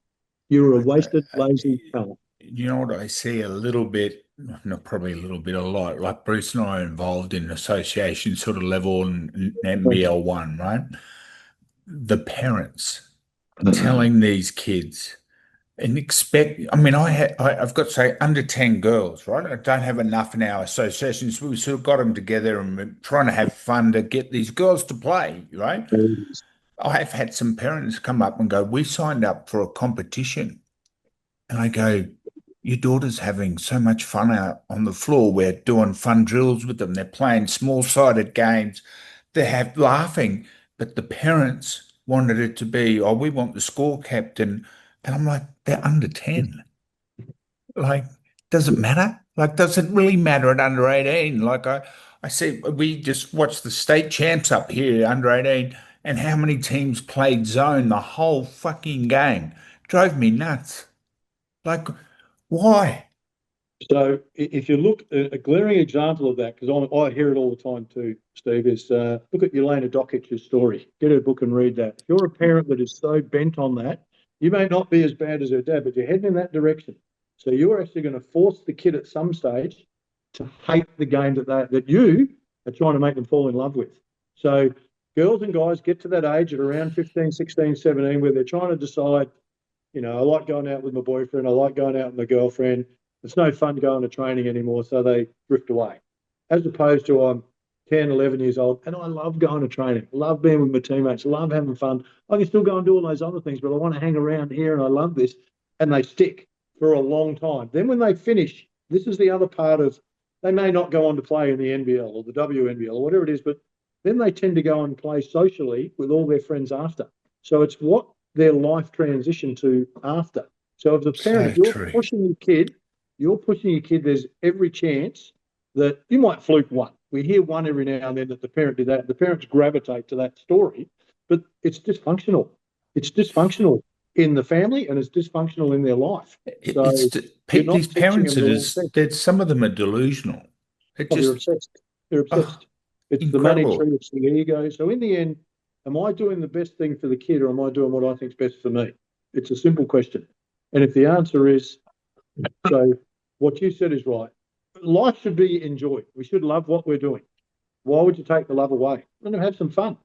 You're a I, wasted, I, lazy talent. You know what I see a little bit, not probably a little bit, a lot. Like Bruce and I are involved in association sort of level and NBL one, right? The parents telling these kids and I mean, I've got to say under 10 girls, right? I don't have enough in our associations. We sort of got them together and we're trying to have fun to get these girls to play, right? I've had some parents come up and go, we signed up for a competition. And I go, your daughter's having so much fun out on the floor. We're doing fun drills with them. They're playing small-sided games. They're laughing, but the parents wanted it to be, oh, we want the score captain. And I'm like, they're under 10. Like, does it matter? Like, does it really matter at under 18? Like, I see, we just watched the state champs up here, under 18, and how many teams played zone the whole fucking game. Drove me nuts. Like, why? So if you look, a glaring example of that, because I hear it all the time too, Steve, is look at Yelena Dokic's story. Get her book and read that. If you're a parent that is so bent on that, you may not be as bad as her dad, but you're heading in that direction. So you're actually going to force the kid at some stage to hate the game that you are trying to make them fall in love with. So girls and guys get to that age at around 15, 16, 17, where they're trying to decide, I like going out with my boyfriend, I like going out with my girlfriend. It's no fun going to training anymore, so they drift away. As opposed to I'm 10, 11 years old, and I love going to training, love being with my teammates, love having fun. I can still go and do all those other things, but I want to hang around here and I love this. And they stick for a long time. Then when they finish, this is the other part of, they may not go on to play in the NBL or the WNBL or whatever it is, but then they tend to go and play socially with all their friends after. So it's what their life transition to after. So as a parent, So if you're true. pushing your kid, there's every chance that you might fluke one. We hear one every now and then that the parent did that. The parents gravitate to that story, but it's dysfunctional. It's dysfunctional in the family and it's dysfunctional in their life. So you're not These teaching parents them are the wrong just, thing. that some of them are delusional. It Oh, they're just, obsessed. They're oh, obsessed. It's the money tree, incredible. it's the ego. So in the end, am I doing the best thing for the kid or am I doing what I think's best for me? It's a simple question. And if the answer is so, what you said is right. Life should be enjoyed. We should love what we're doing. Why would you take the love away? Let them have some fun.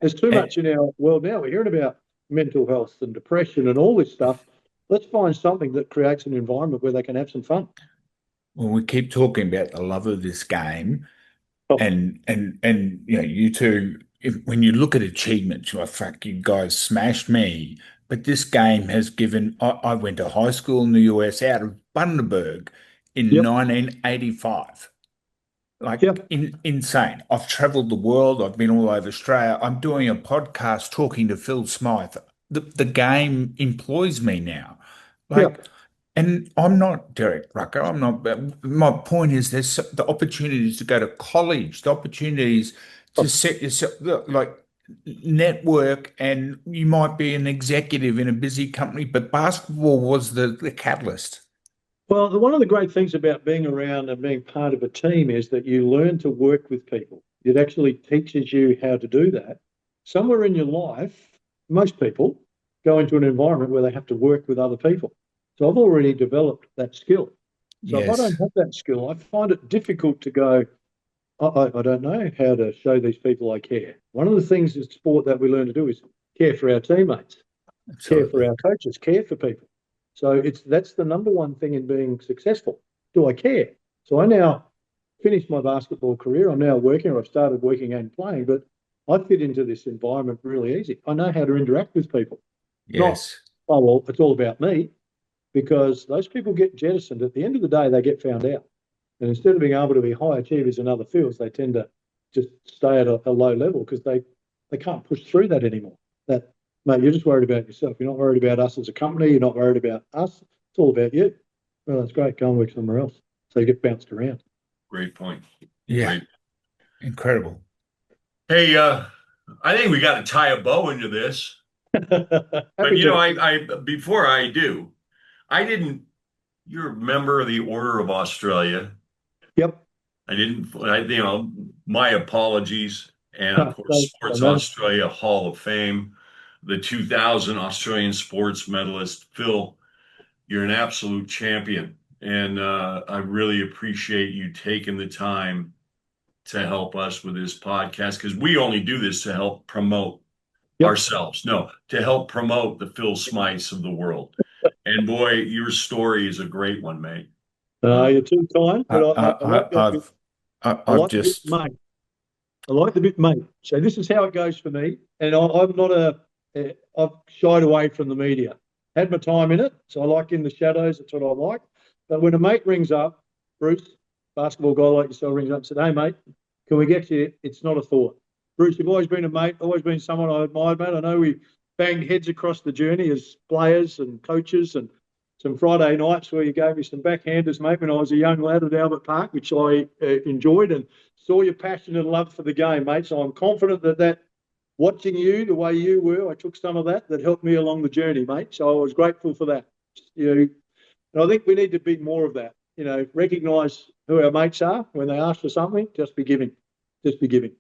There's too Eh, much in our world now. We're hearing about mental health and depression and all this stuff. Let's find something that creates an environment where they can have some fun. Well, we keep talking about the love of this game, Oh, and you two, when you look at achievements, you're like, fuck, you guys smashed me. But this game has given. I went to high school in the US out of Bundaberg in Yep. 1985. Like Yep. insane. I've traveled the world. I've been all over Australia. I'm doing a podcast talking to Phil Smyth. The game employs me now. Like, Yep. and I'm not Derek Rucker. I'm not. But my point is, the opportunities to go to college, the opportunities to set yourself like network, and you might be an executive in a busy company, but basketball was the catalyst. Well, one of the great things about being around and being part of a team is that you learn to work with people. It actually teaches you how to do that. Somewhere in your life, most people go into an environment where they have to work with other people. So I've already developed that skill. So if I Yes. don't have that skill, I find it difficult to go, I don't know how to show these people I care. One of the things in sport that we learn to do is care for our teammates, care for Absolutely. our coaches, care for people. So that's the number one thing in being successful. Do I care? So I now finished my basketball career. I'm now working, or I've started working and playing, but I fit into this environment really easy. I know how to interact with people. Not, Yes. oh, well, it's all about me, because those people get jettisoned. At the end of the day, they get found out. And instead of being able to be high achievers in other fields, they tend to just stay at a low level because they can't push through that anymore. That, mate, you're just worried about yourself. You're not worried about us as a company. You're not worried about us. It's all about you. Well, that's great. Go and work somewhere else. So you get bounced around. Great point. Yeah. Great. Incredible. Hey, I think we got to tie a bow into this. But Happy you know, to. I before I do, I didn't. You're a member of the Order of Australia. Yep. My apologies. And of Don't, course, Sports matter. Australia Hall of Fame, the 2000 Australian sports medalist, Phil, you're an absolute champion. And I really appreciate you taking the time to help us with this podcast because we only do this to help promote Yep. ourselves. No, to help promote the Phil Smyths of the world. And boy, your story is a great one, mate. You're too kind, I, but I like I, that bit. I've I I've like the bit, just mate. I like the bit, mate. So this is how it goes for me, and I'm not I've shied away from the media. Had my time in it, so I like in the shadows. That's what I like. But when a mate rings up, Bruce, basketball guy like yourself, rings up and said, "Hey, mate, can we get you?" It's not a thought. Bruce, you've always been a mate, always been someone I admired, mate. I know we banged heads across the journey as players and coaches, and some Friday nights where you gave me some backhanders, mate, when I was a young lad at Albert Park, which I enjoyed, and saw your passion and love for the game, mate. So I'm confident that watching you the way you were, I took some of that helped me along the journey, mate. So I was grateful for that. You know, and I think we need to be more of that. You know, recognise who our mates are when they ask for something. Just be giving. Just be giving.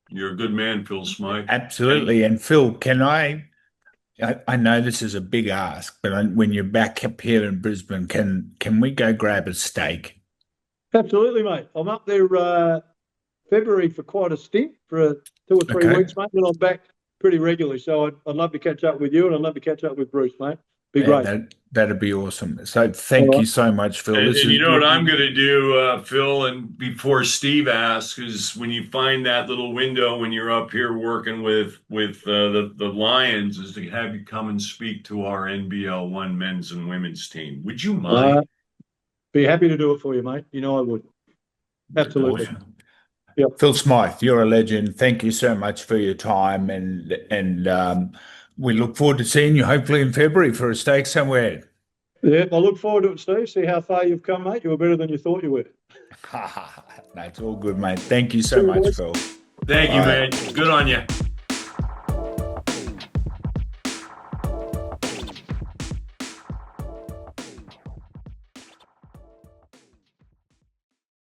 You're a good man, Phil Smythe. And absolutely. And Phil, I know this is a big ask, but when you're back up here in Brisbane, can we go grab a steak? Absolutely, mate. I'm up there February for quite a stint for 2 or 3 weeks, Okay. mate. Then I'm back pretty regularly. So I'd love to catch up with you, and I'd love to catch up with Bruce, mate. Be Yeah, great. that'd be awesome. So All thank you right. so much, Phil. And, This and is you know what I'm going to do, Phil, and before Steve asks, is when you find that little window when you're up here working with the Lions, is to have you come and speak to our NBL one men's and women's team. Would you mind? Uh, be happy to do it for you, mate. You know I would. Absolutely. awesome. Yep. Phil Smyth, you're a legend. Thank you so much for your time, and we look forward to seeing you hopefully in February for a steak somewhere. Yeah, I look forward to it, Steve. See how far you've come, mate. You were better than you thought you were. That's all good, mate. Thank you See so you, much, boys. Phil. Thank you, Bye. man. Good on you.